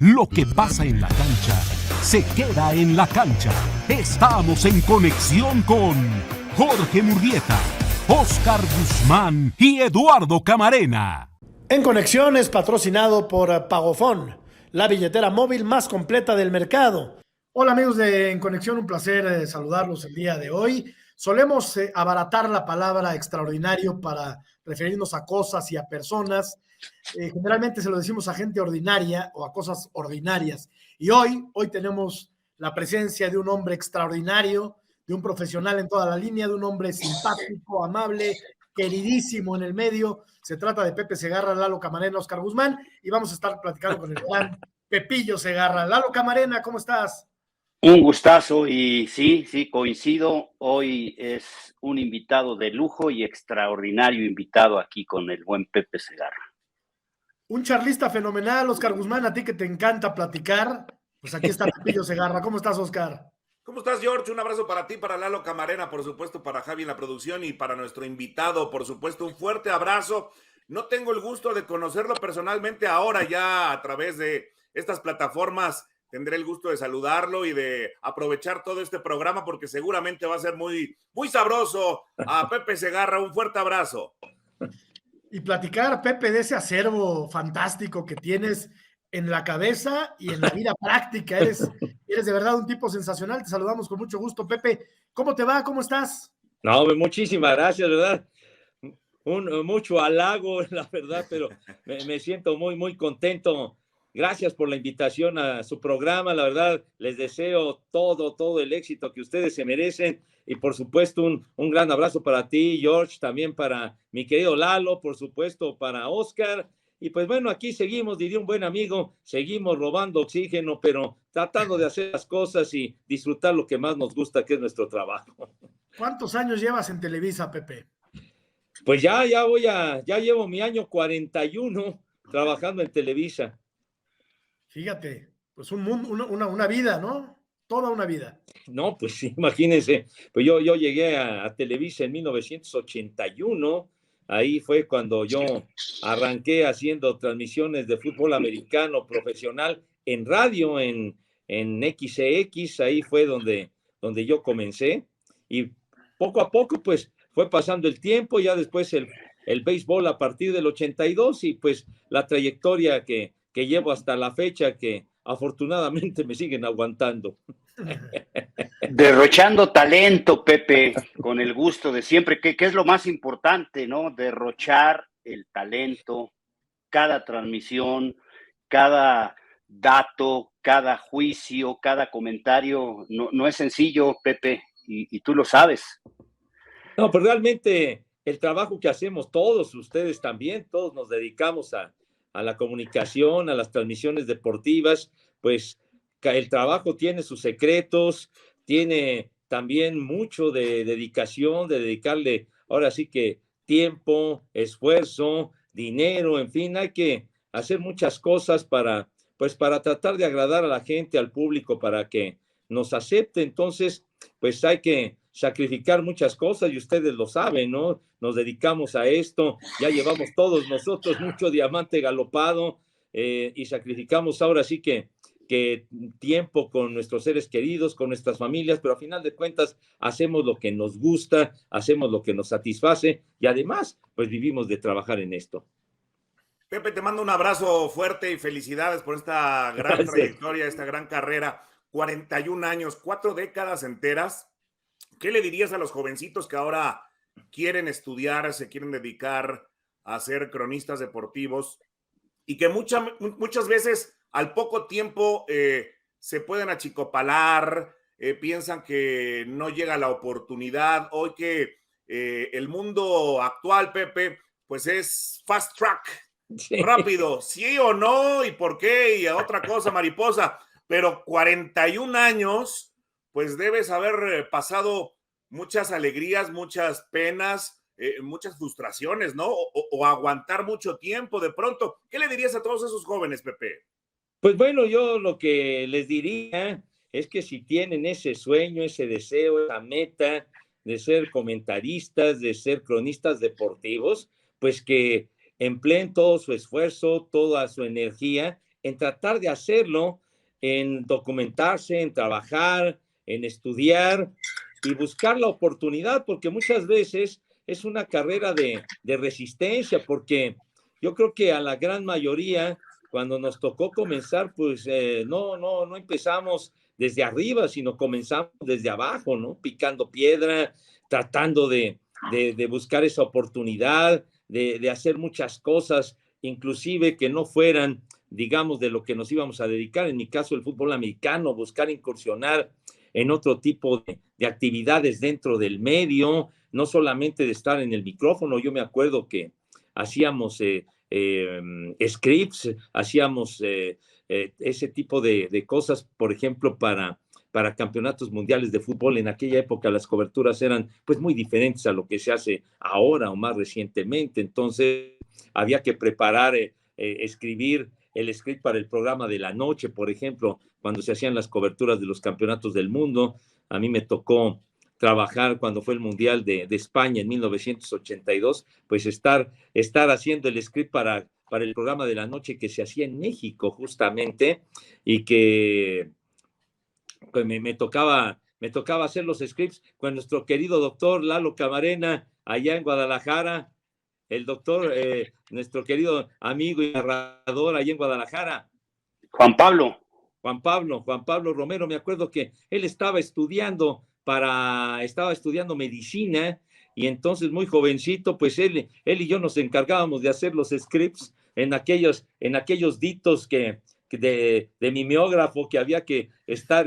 Lo que pasa en la cancha se queda en la cancha. Estamos en conexión con Jorge Murrieta, Oscar Guzmán y Eduardo Camarena. En Conexión es patrocinado por Pagofón, la billetera móvil más completa del mercado. Hola amigos de En Conexión, un placer saludarlos el día de hoy. Solemos abaratar la palabra extraordinario para referirnos a cosas y a personas. Generalmente se lo decimos a gente ordinaria o a cosas ordinarias. Y hoy tenemos la presencia de un hombre extraordinario, de un profesional en toda la línea, de un hombre simpático, amable, queridísimo en el medio. Se trata de Pepe Segarra, Lalo Camarena, Oscar Guzmán, y vamos a estar platicando con el gran Pepillo Segarra. Lalo Camarena, ¿cómo estás? Un gustazo y sí, coincido. Hoy es un invitado de lujo y extraordinario invitado aquí con el buen Pepe Segarra. Un charlista fenomenal, Oscar Guzmán, a ti que te encanta platicar. Pues aquí está Pepillo Segarra. ¿Cómo estás, Oscar? ¿Cómo estás, George? Un abrazo para ti, para Lalo Camarena, por supuesto, para Javi en la producción y para nuestro invitado, por supuesto, un fuerte abrazo. No tengo el gusto de conocerlo personalmente ahora ya a través de estas plataformas. Tendré el gusto de saludarlo y de aprovechar todo este programa porque seguramente va a ser muy, muy sabroso. A Pepe Segarra, un fuerte abrazo. Y platicar, Pepe, de ese acervo fantástico que tienes en la cabeza y en la vida práctica. Eres de verdad un tipo sensacional. Te saludamos con mucho gusto, Pepe. ¿Cómo te va? ¿Cómo estás? No, muchísimas gracias, ¿verdad? Mucho halago, la verdad, pero me siento muy, muy contento. Gracias por la invitación a su programa. La verdad, les deseo todo el éxito que ustedes se merecen. Y por supuesto, un gran abrazo para ti, George, también para mi querido Lalo, por supuesto, para Oscar. Y pues bueno, aquí seguimos, diría un buen amigo, seguimos robando oxígeno, pero tratando de hacer las cosas y disfrutar lo que más nos gusta, que es nuestro trabajo. ¿Cuántos años llevas en Televisa, Pepe? Pues ya llevo mi año 41 trabajando en Televisa. Fíjate, pues un mundo, una vida, ¿no? Toda una vida. No, pues imagínense, pues yo llegué a Televisa en 1981, ahí fue cuando yo arranqué haciendo transmisiones de fútbol americano profesional en radio, en XCX, ahí fue donde yo comencé, y poco a poco pues fue pasando el tiempo, ya después el béisbol a partir del 82 y pues la trayectoria que llevo hasta la fecha que afortunadamente me siguen aguantando. Derrochando talento, Pepe, con el gusto de siempre, que es lo más importante, ¿no? Derrochar el talento, cada transmisión, cada dato, cada juicio, cada comentario, no es sencillo, Pepe, y tú lo sabes. No, pero realmente el trabajo que hacemos todos, ustedes también, todos nos dedicamos a la comunicación, a las transmisiones deportivas, pues el trabajo tiene sus secretos, tiene también mucho de dedicación, de dedicarle ahora sí que tiempo, esfuerzo, dinero, en fin, hay que hacer muchas cosas para tratar de agradar a la gente, al público, para que nos acepte. Entonces, pues hay que sacrificar muchas cosas y ustedes lo saben, ¿no? Nos dedicamos a esto, ya llevamos todos nosotros mucho diamante galopado y sacrificamos ahora sí que tiempo con nuestros seres queridos, con nuestras familias, pero a final de cuentas hacemos lo que nos gusta, hacemos lo que nos satisface y además pues vivimos de trabajar en esto. Pepe, te mando un abrazo fuerte y felicidades por esta gran trayectoria, esta gran carrera. 41 años, 4 décadas enteras. ¿Qué le dirías a los jovencitos que ahora quieren estudiar, se quieren dedicar a ser cronistas deportivos y que muchas veces al poco tiempo se pueden achicopalar, piensan que no llega la oportunidad? Hoy que el mundo actual, Pepe, pues es fast track, sí, rápido, sí o no, y por qué, y a otra cosa, mariposa, pero 41 años, pues debes haber pasado muchas alegrías, muchas penas, muchas frustraciones, ¿no? O aguantar mucho tiempo de pronto. ¿Qué le dirías a todos esos jóvenes, Pepe? Pues bueno, yo lo que les diría es que si tienen ese sueño, ese deseo, esa meta de ser comentaristas, de ser cronistas deportivos, pues que empleen todo su esfuerzo, toda su energía en tratar de hacerlo, en documentarse, en trabajar, en estudiar y buscar la oportunidad, porque muchas veces es una carrera de resistencia, porque yo creo que a la gran mayoría, cuando nos tocó comenzar, pues no empezamos desde arriba, sino comenzamos desde abajo, ¿no? Picando piedra, tratando de buscar esa oportunidad, de hacer muchas cosas, inclusive que no fueran, digamos, de lo que nos íbamos a dedicar. En mi caso, el fútbol americano, buscar incursionar en otro tipo de actividades dentro del medio, no solamente de estar en el micrófono. Yo me acuerdo que hacíamos scripts, hacíamos ese tipo de cosas, por ejemplo, para campeonatos mundiales de fútbol. En aquella época las coberturas eran pues muy diferentes a lo que se hace ahora o más recientemente. Entonces había que preparar, escribir el script para el programa de la noche, por ejemplo, cuando se hacían las coberturas de los campeonatos del mundo. A mí me tocó trabajar cuando fue el Mundial de España en 1982, pues estar haciendo el script para el programa de la noche que se hacía en México justamente, y que pues me tocaba hacer los scripts con nuestro querido doctor Lalo Camarena allá en Guadalajara, el doctor, nuestro querido amigo y narrador allá en Guadalajara. Juan Pablo Romero. Me acuerdo que él estaba estudiando medicina, y entonces muy jovencito, pues él y yo nos encargábamos de hacer los scripts en aquellos ditos de mimeógrafo, que había que estar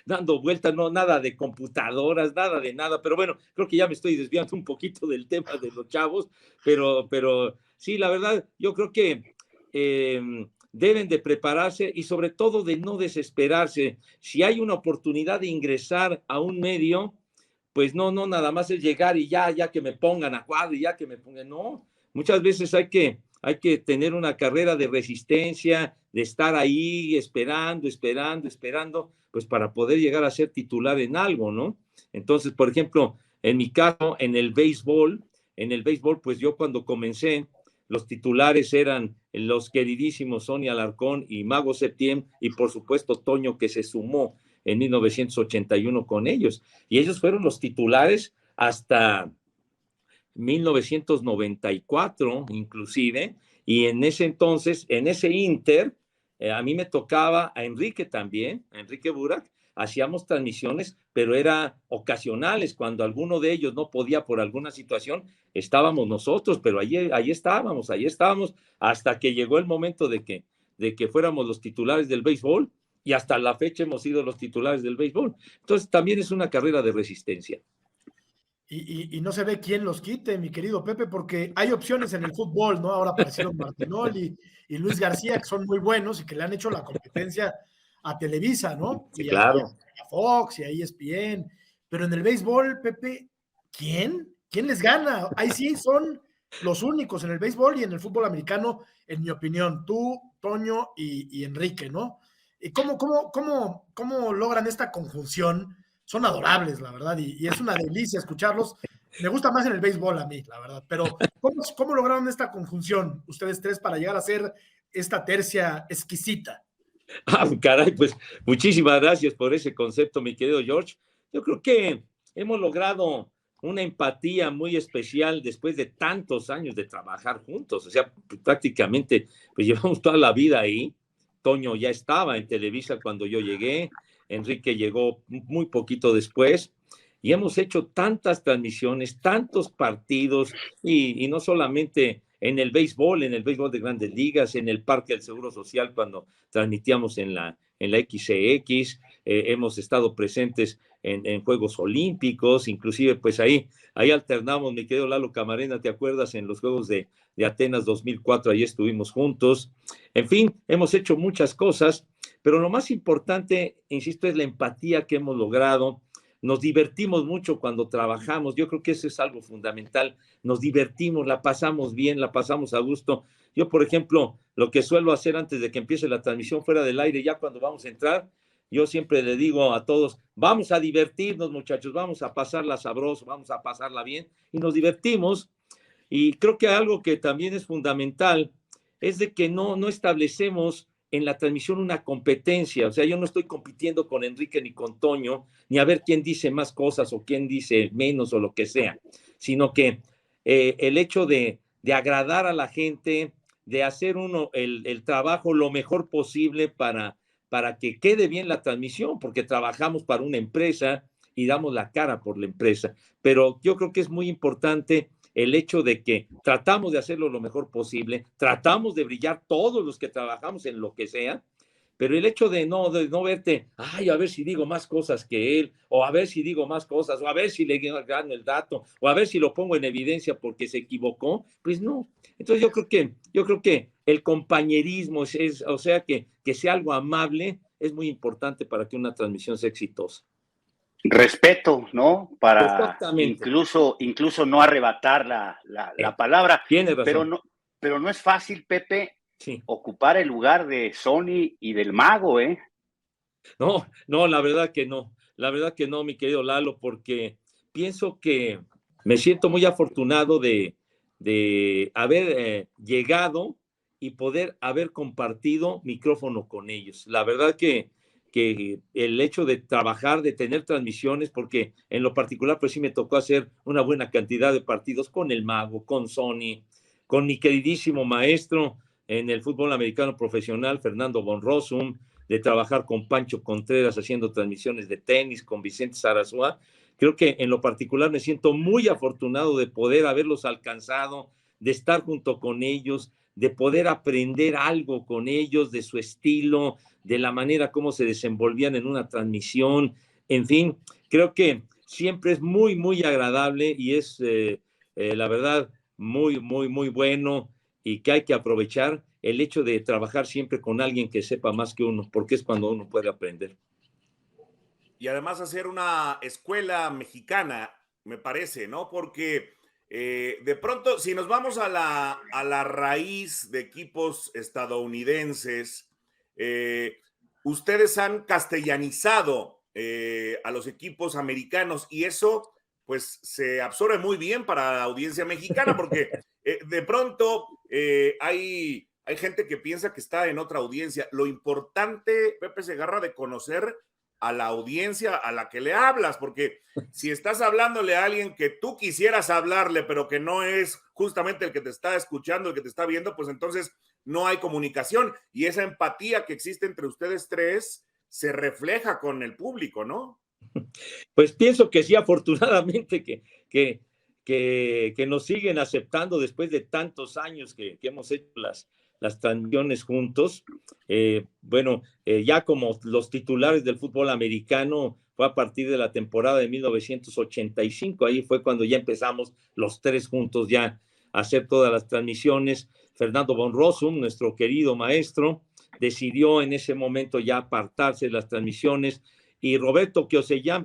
dando vueltas, no, nada de computadoras, nada de nada. Pero bueno, creo que ya me estoy desviando un poquito del tema de los chavos, pero sí, la verdad, yo creo que deben de prepararse y sobre todo de no desesperarse. Si hay una oportunidad de ingresar a un medio, pues no nada más es llegar y ya que me pongan a cuadro y ya que me pongan, no. Muchas veces hay que tener una carrera de resistencia, de estar ahí esperando, pues para poder llegar a ser titular en algo, ¿no? Entonces, por ejemplo, en mi caso, en el béisbol, pues yo cuando comencé, los titulares eran los queridísimos Sonia Alarcón y Mago Septién, y por supuesto Toño, que se sumó en 1981 con ellos. Y ellos fueron los titulares hasta 1994 inclusive, y en ese entonces, en ese inter, a mí me tocaba a Enrique también, a Enrique Burak. Hacíamos transmisiones, pero eran ocasionales. Cuando alguno de ellos no podía por alguna situación, estábamos nosotros, pero ahí estábamos, hasta que llegó el momento de que fuéramos los titulares del béisbol, y hasta la fecha hemos sido los titulares del béisbol. Entonces también es una carrera de resistencia. Y no se ve quién los quite, mi querido Pepe, porque hay opciones en el fútbol, ¿no? Ahora aparecieron Martinoli y Luis García, que son muy buenos y que le han hecho la competencia a Televisa, ¿no? Sí, y claro. A Fox y a ESPN. Pero en el béisbol, Pepe, ¿quién les gana? Ahí sí son los únicos en el béisbol y en el fútbol americano, en mi opinión. Tú, Toño y Enrique, ¿no? ¿Y cómo logran esta conjunción? Son adorables, la verdad, y es una delicia escucharlos. Me gusta más en el béisbol a mí, la verdad. Pero, ¿cómo lograron esta conjunción ustedes tres para llegar a ser esta tercia exquisita? Caray, pues muchísimas gracias por ese concepto, mi querido George. Yo creo que hemos logrado una empatía muy especial después de tantos años de trabajar juntos. O sea, prácticamente pues llevamos toda la vida ahí. Toño ya estaba en Televisa cuando yo llegué, Enrique llegó muy poquito después, y hemos hecho tantas transmisiones, tantos partidos, y no solamente en el béisbol de Grandes Ligas, en el Parque del Seguro Social cuando transmitíamos en la XCX, hemos estado presentes en Juegos Olímpicos, inclusive pues ahí alternamos, mi querido Lalo Camarena, ¿te acuerdas? En los Juegos de Atenas 2004, ahí estuvimos juntos. En fin, hemos hecho muchas cosas, pero lo más importante, insisto, es la empatía que hemos logrado. Nos divertimos mucho cuando trabajamos. Yo creo que eso es algo fundamental. Nos divertimos, la pasamos bien, la pasamos a gusto. Yo, por ejemplo, lo que suelo hacer antes de que empiece la transmisión fuera del aire, ya cuando vamos a entrar, yo siempre le digo a todos, vamos a divertirnos, muchachos, vamos a pasarla sabroso, vamos a pasarla bien, y nos divertimos. Y creo que algo que también es fundamental es de que no establecemos en la transmisión una competencia. O sea, yo no estoy compitiendo con Enrique ni con Toño, ni a ver quién dice más cosas o quién dice menos o lo que sea, sino que el hecho de agradar a la gente, de hacer uno el trabajo lo mejor posible para que quede bien la transmisión, porque trabajamos para una empresa y damos la cara por la empresa. Pero yo creo que es muy importante el hecho de que tratamos de hacerlo lo mejor posible, tratamos de brillar todos los que trabajamos en lo que sea, pero el hecho de no verte, ay, a ver si digo más cosas que él, o a ver si digo más cosas, o a ver si le gano el dato, o a ver si lo pongo en evidencia porque se equivocó, pues no. Entonces yo creo que el compañerismo, o sea, que sea algo amable, es muy importante para que una transmisión sea exitosa. Respeto, ¿no? Para Exactamente. incluso no arrebatar la palabra. Tiene razón. Pero no es fácil, Pepe, Sí. ocupar el lugar de Sony y del Mago, ¿eh? No, la verdad que no. La verdad que no, mi querido Lalo, porque pienso que me siento muy afortunado de haber llegado y poder haber compartido micrófono con ellos. La verdad que el hecho de trabajar, de tener transmisiones, porque en lo particular, pues sí me tocó hacer una buena cantidad de partidos con el Mago, con Sony, con mi queridísimo maestro en el fútbol americano profesional, Fernando von Rossum, de trabajar con Pancho Contreras haciendo transmisiones de tenis, con Vicente Sarasúa. Creo que en lo particular me siento muy afortunado de poder haberlos alcanzado, de estar junto con ellos, de poder aprender algo con ellos, de su estilo, de la manera como se desenvolvían en una transmisión. En fin, creo que siempre es muy, muy agradable y es, la verdad, muy, muy, muy bueno, y que hay que aprovechar el hecho de trabajar siempre con alguien que sepa más que uno, porque es cuando uno puede aprender. Y además hacer una escuela mexicana, me parece, ¿no? Porque de pronto, si nos vamos a la raíz de equipos estadounidenses, ustedes han castellanizado a los equipos americanos y eso pues se absorbe muy bien para la audiencia mexicana porque de pronto hay gente que piensa que está en otra audiencia. Lo importante, Pepe Segarra, de conocer a la audiencia a la que le hablas, porque si estás hablándole a alguien que tú quisieras hablarle, pero que no es justamente el que te está escuchando, el que te está viendo, pues entonces no hay comunicación y esa empatía que existe entre ustedes tres se refleja con el público, ¿no? Pues pienso que sí, afortunadamente que nos siguen aceptando después de tantos años que hemos hecho las transmisiones juntos. Ya como los titulares del fútbol americano fue a partir de la temporada de 1985, ahí fue cuando ya empezamos los tres juntos ya a hacer todas las transmisiones. Fernando von Rossum, nuestro querido maestro, decidió en ese momento ya apartarse de las transmisiones, y Beto Kiosellán,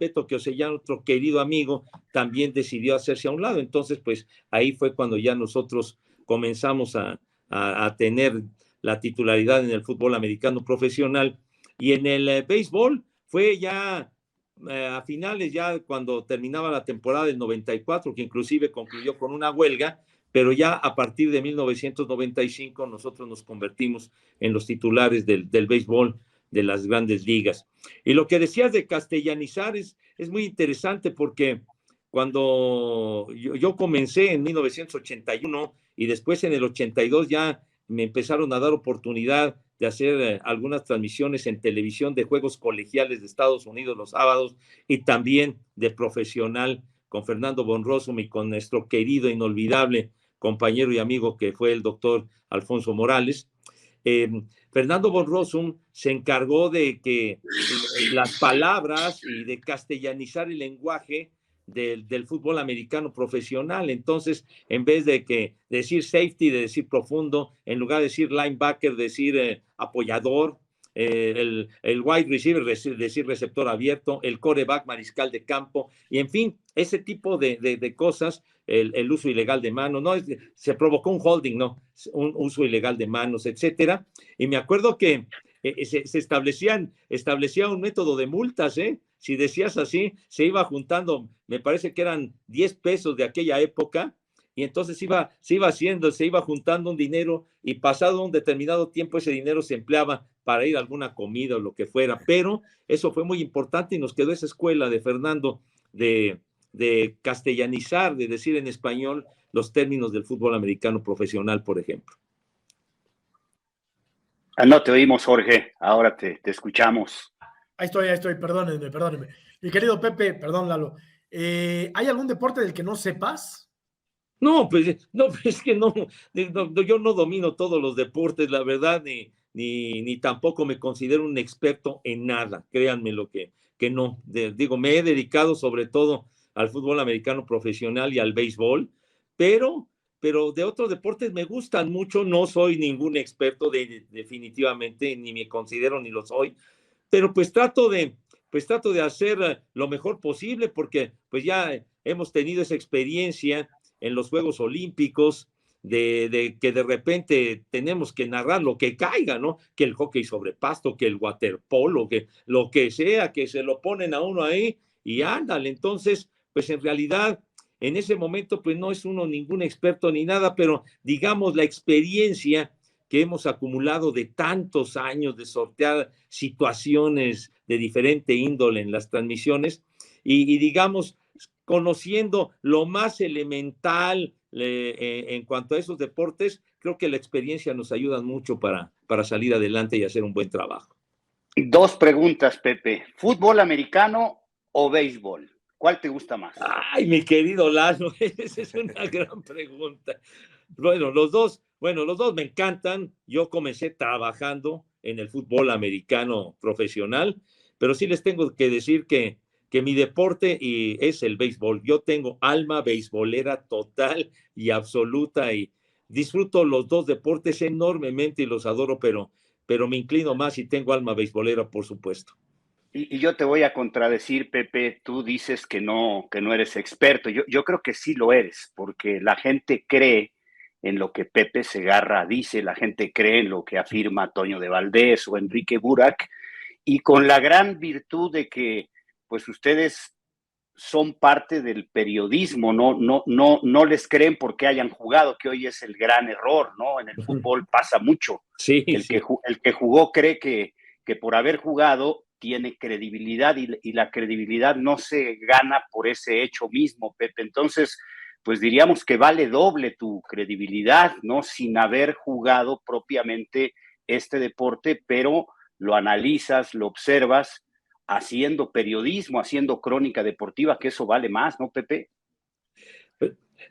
otro querido amigo, también decidió hacerse a un lado. Entonces, pues ahí fue cuando ya nosotros comenzamos a tener la titularidad en el fútbol americano profesional. Y en el béisbol fue ya a finales, ya cuando terminaba la temporada del 94, que inclusive concluyó con una huelga, pero ya a partir de 1995 nosotros nos convertimos en los titulares del béisbol de las grandes ligas. Y lo que decías de castellanizar es muy interesante, porque cuando yo comencé en 1981 y después en el 82 ya me empezaron a dar oportunidad de hacer algunas transmisiones en televisión de juegos colegiales de Estados Unidos los sábados, y también de profesional con Fernando von Rossum y con nuestro querido, inolvidable compañero y amigo que fue el doctor Alfonso Morales. Fernando von Rossum se encargó de que las palabras y de castellanizar el lenguaje del fútbol americano profesional. Entonces, en vez de decir safety, de decir profundo, en lugar de decir linebacker, decir apoyador, el wide receiver, decir receptor abierto, el quarterback, mariscal de campo, y en fin, ese tipo de cosas, el uso ilegal de manos, no, se provocó un holding, no, un uso ilegal de manos, etcétera. Y me acuerdo que se establecía un método de multas, si decías así, se iba juntando, me parece que eran 10 pesos de aquella época, y entonces se iba juntando un dinero, y pasado un determinado tiempo ese dinero se empleaba para ir a alguna comida o lo que fuera, pero eso fue muy importante y nos quedó esa escuela de Fernando de castellanizar, de decir en español los términos del fútbol americano profesional, por ejemplo. No te oímos, Jorge, ahora te escuchamos. Ahí estoy, perdónenme. Mi querido Pepe, perdón, Lalo. ¿Hay algún deporte del que no sepas? No, pues es que no, yo no domino todos los deportes, la verdad, ni tampoco me considero un experto en nada, créanme lo que no. Digo, me he dedicado sobre todo al fútbol americano profesional y al béisbol, pero de otros deportes me gustan mucho, no soy ningún experto definitivamente, ni me considero ni lo soy, pero pues trato de hacer lo mejor posible porque pues ya hemos tenido esa experiencia en los Juegos Olímpicos de que de repente tenemos que narrar lo que caiga, ¿no? Que el hockey sobre pasto, que el waterpolo, que lo que sea, que se lo ponen a uno ahí y ándale. Entonces, pues en realidad, en ese momento, pues no es uno ningún experto ni nada, pero digamos la experiencia que hemos acumulado de tantos años de sortear situaciones de diferente índole en las transmisiones y digamos, conociendo lo más elemental en cuanto a esos deportes, creo que la experiencia nos ayuda mucho para salir adelante y hacer un buen trabajo. Dos preguntas, Pepe. ¿Fútbol americano o béisbol? ¿Cuál te gusta más? Ay, mi querido Lalo, esa es una gran pregunta. Bueno, los dos me encantan. Yo comencé trabajando en el fútbol americano profesional, pero sí les tengo que decir que mi deporte es el béisbol. Yo tengo alma beisbolera total y absoluta y disfruto los dos deportes enormemente y los adoro, pero me inclino más y tengo alma beisbolera, por supuesto. Y yo te voy a contradecir, Pepe, tú dices que no eres experto. Yo creo que sí lo eres, porque la gente cree en lo que Pepe Segarra dice, la gente cree en lo que afirma Toño de Valdés o Enrique Burak, y con la gran virtud de que pues ustedes son parte del periodismo, no les creen porque hayan jugado, que hoy es el gran error, ¿no? En el fútbol pasa mucho. Sí, el que jugó cree que por haber jugado tiene credibilidad y la credibilidad no se gana por ese hecho mismo, Pepe. Entonces, pues diríamos que vale doble tu credibilidad, ¿no? Sin haber jugado propiamente este deporte, pero lo analizas, lo observas, haciendo periodismo, haciendo crónica deportiva, que eso vale más, ¿no, Pepe?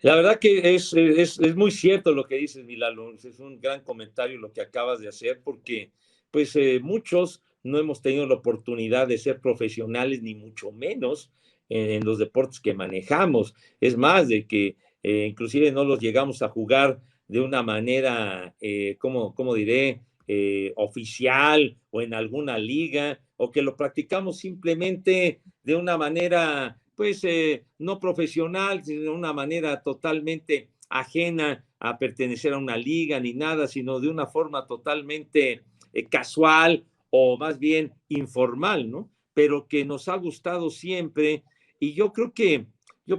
La verdad que es muy cierto lo que dices, Milalo. Es un gran comentario lo que acabas de hacer, porque pues muchos no hemos tenido la oportunidad de ser profesionales, ni mucho menos en los deportes que manejamos. Es más, de que inclusive no los llegamos a jugar de una manera, ¿cómo diré? Oficial o en alguna liga, o que lo practicamos simplemente de una manera pues no profesional, sino de una manera totalmente ajena a pertenecer a una liga ni nada, sino de una forma totalmente casual o más bien informal, ¿no? Pero que nos ha gustado siempre y yo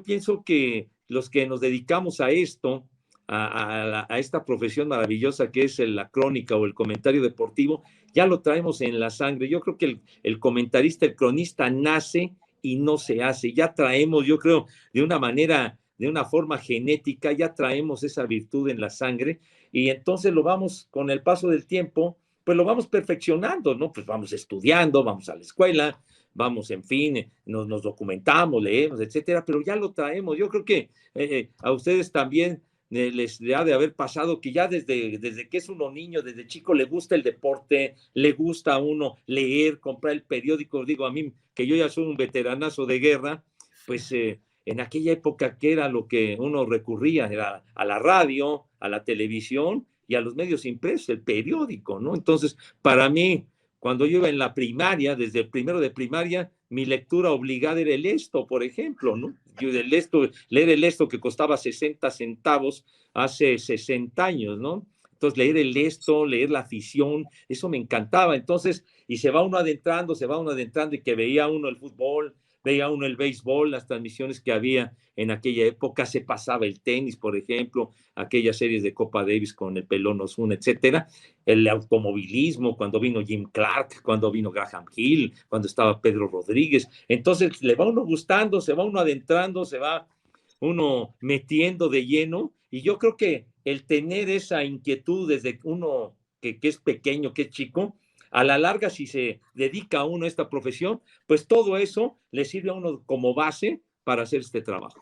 pienso que los que nos dedicamos a esto, a esta profesión maravillosa que es la crónica o el comentario deportivo, ya lo traemos en la sangre. Yo creo que el comentarista, el cronista nace y no se hace. Ya traemos, yo creo, de una forma genética, ya traemos esa virtud en la sangre y entonces lo vamos, con el paso del tiempo, pues lo vamos perfeccionando, ¿no? Pues vamos estudiando, vamos a la escuela, vamos, en fin, nos documentamos, leemos, etcétera, pero ya lo traemos. Yo creo que a ustedes también les ha de haber pasado que ya desde que es uno niño, desde chico le gusta el deporte, le gusta a uno leer, comprar el periódico. Digo, a mí, que yo ya soy un veteranazo de guerra, pues en aquella época, ¿qué era lo que uno recurría? Era a la radio, a la televisión y a los medios impresos, el periódico, ¿no? Entonces, para mí, cuando yo iba en la primaria, desde el primero de primaria, mi lectura obligada era el Esto, por ejemplo, ¿no? Yo leer el Esto que costaba 60 centavos hace 60 años, ¿no? Entonces, leer el Esto, leer La Afición, eso me encantaba. Entonces, y se va uno adentrando y que veía uno el fútbol, veía uno el béisbol, las transmisiones que había en aquella época, se pasaba el tenis, por ejemplo, aquellas series de Copa Davis con el Pelón Ozuna, etcétera, el automovilismo, cuando vino Jim Clark, cuando vino Graham Hill, cuando estaba Pedro Rodríguez. Entonces le va uno gustando, se va uno adentrando, se va uno metiendo de lleno, y yo creo que el tener esa inquietud desde uno que es pequeño, que es chico, a la larga, si se dedica a uno a esta profesión, pues todo eso le sirve a uno como base para hacer este trabajo.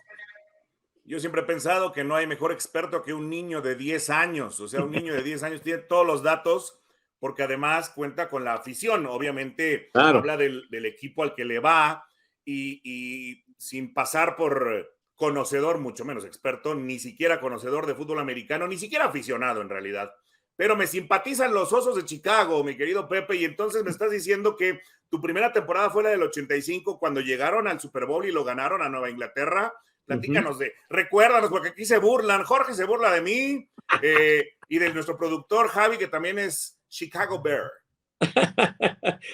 Yo siempre he pensado que no hay mejor experto que un niño de 10 años. O sea, un niño de 10 años tiene todos los datos porque además cuenta con la afición. Obviamente, claro, habla del equipo al que le va y sin pasar por conocedor, mucho menos experto, ni siquiera conocedor de fútbol americano, ni siquiera aficionado en realidad. Pero me simpatizan los Osos de Chicago, mi querido Pepe, y entonces me estás diciendo que tu primera temporada fue la del 85, cuando llegaron al Super Bowl y lo ganaron a Nueva Inglaterra. Platícanos recuérdanos, porque aquí se burlan, Jorge se burla de mí, y de nuestro productor Javi, que también es Chicago Bear.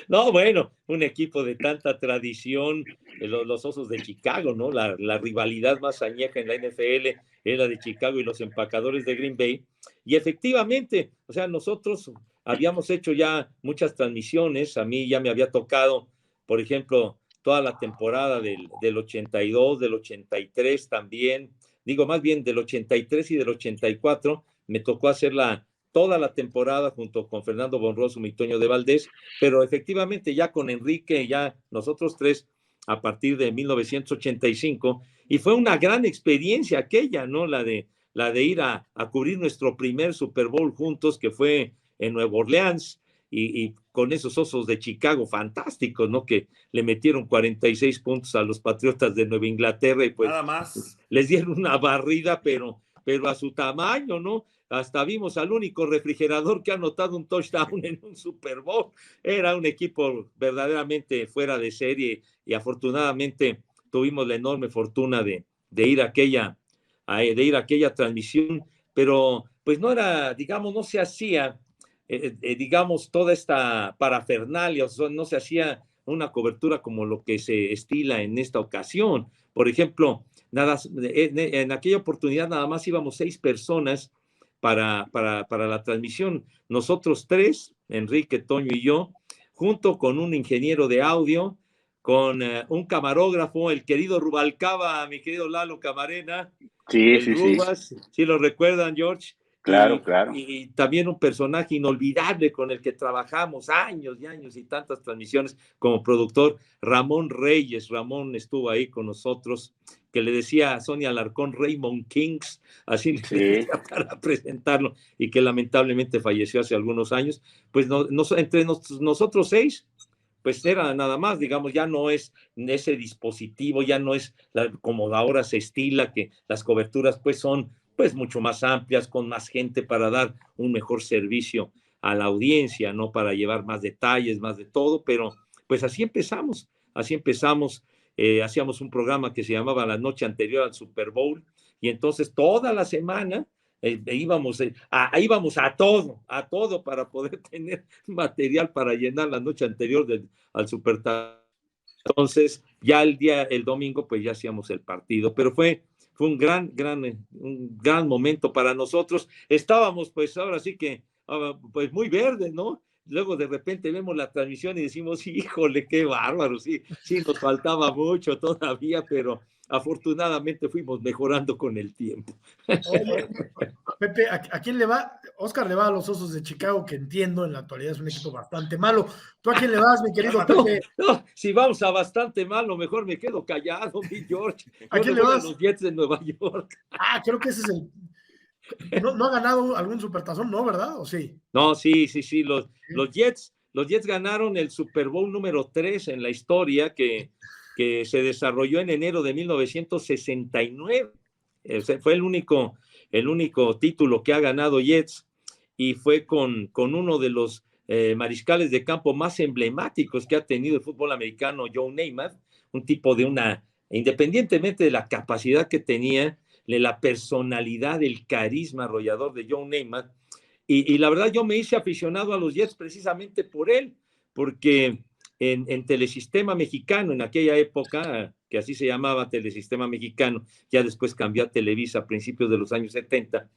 No, bueno, un equipo de tanta tradición, los Osos de Chicago, ¿no? La rivalidad más añeja en la NFL era de Chicago y los Empacadores de Green Bay. Y efectivamente, o sea, nosotros habíamos hecho ya muchas transmisiones. A mí ya me había tocado, por ejemplo, toda la temporada del 82, del 83 también, digo más bien del 83 y del 84, me tocó hacerla toda la temporada junto con Fernando Bonroso y Toño de Valdés, pero efectivamente ya con Enrique, ya nosotros tres, a partir de 1985, y fue una gran experiencia aquella, ¿no? La de ir a cubrir nuestro primer Super Bowl juntos, que fue en Nueva Orleans, y con esos Osos de Chicago fantásticos, ¿no? Que le metieron 46 puntos a los Patriotas de Nueva Inglaterra, y pues nada más les dieron una barrida, pero a su tamaño, ¿no? Hasta vimos al único refrigerador que ha anotado un touchdown en un Super Bowl. Era un equipo verdaderamente fuera de serie, y afortunadamente tuvimos la enorme fortuna de ir a aquella transmisión, pero pues no era, digamos, no se hacía, digamos, toda esta parafernalia, o sea, no se hacía una cobertura como lo que se estila en esta ocasión. Por ejemplo, en aquella oportunidad nada más íbamos 6 personas para la transmisión. Nosotros 3, Enrique, Toño y yo, junto con un ingeniero de audio, con un camarógrafo, el querido Rubalcaba, mi querido Lalo Camarena. Sí, el Rubas, sí lo recuerdan, George. Claro, claro. Y también un personaje inolvidable con el que trabajamos años y años y tantas transmisiones como productor, Ramón Reyes. Ramón estuvo ahí con nosotros, que le decía a Sonia Alarcón Raymond Kings, así le decía para presentarlo, y que lamentablemente falleció hace algunos años. Pues entre nosotros 6, pues era nada más, digamos, ya no es ese dispositivo, ya no es como ahora se estila, que las coberturas pues son pues mucho más amplias, con más gente para dar un mejor servicio a la audiencia, ¿no? Para llevar más detalles, más de todo, pero pues así empezamos, hacíamos un programa que se llamaba La Noche Anterior al Super Bowl, y entonces toda la semana íbamos a todo para poder tener material para llenar la noche anterior al Super. Entonces ya el domingo pues ya hacíamos el partido, pero fue un gran momento para nosotros. Estábamos pues ahora sí que pues muy verdes, ¿no? Luego de repente vemos la transmisión y decimos, híjole, qué bárbaro, sí, nos faltaba mucho todavía, pero afortunadamente fuimos mejorando con el tiempo. Oye, Pepe, ¿a quién le va? Oscar le va a los Osos de Chicago, que entiendo en la actualidad es un equipo bastante malo. ¿Tú a quién le vas, mi querido Pepe? No, si vamos a bastante malo, mejor me quedo callado, mi George. ¿A quién le vas? A los Jets de Nueva York. Creo que ese es ¿No ha ganado algún supertazón, no, verdad? ¿O sí? No, sí. Los Jets ganaron el Super Bowl número 3 en la historia, que se desarrolló en enero de 1969. Fue el único título que ha ganado Jets, y fue con uno de los mariscales de campo más emblemáticos que ha tenido el fútbol americano, Joe Namath, un tipo independientemente de la capacidad que tenía, de la personalidad, el carisma arrollador de Joe Namath, y la verdad yo me hice aficionado a los Jets precisamente por él, porque en Telesistema Mexicano, en aquella época, que así se llamaba Telesistema Mexicano, ya después cambió a Televisa a principios de los años 70.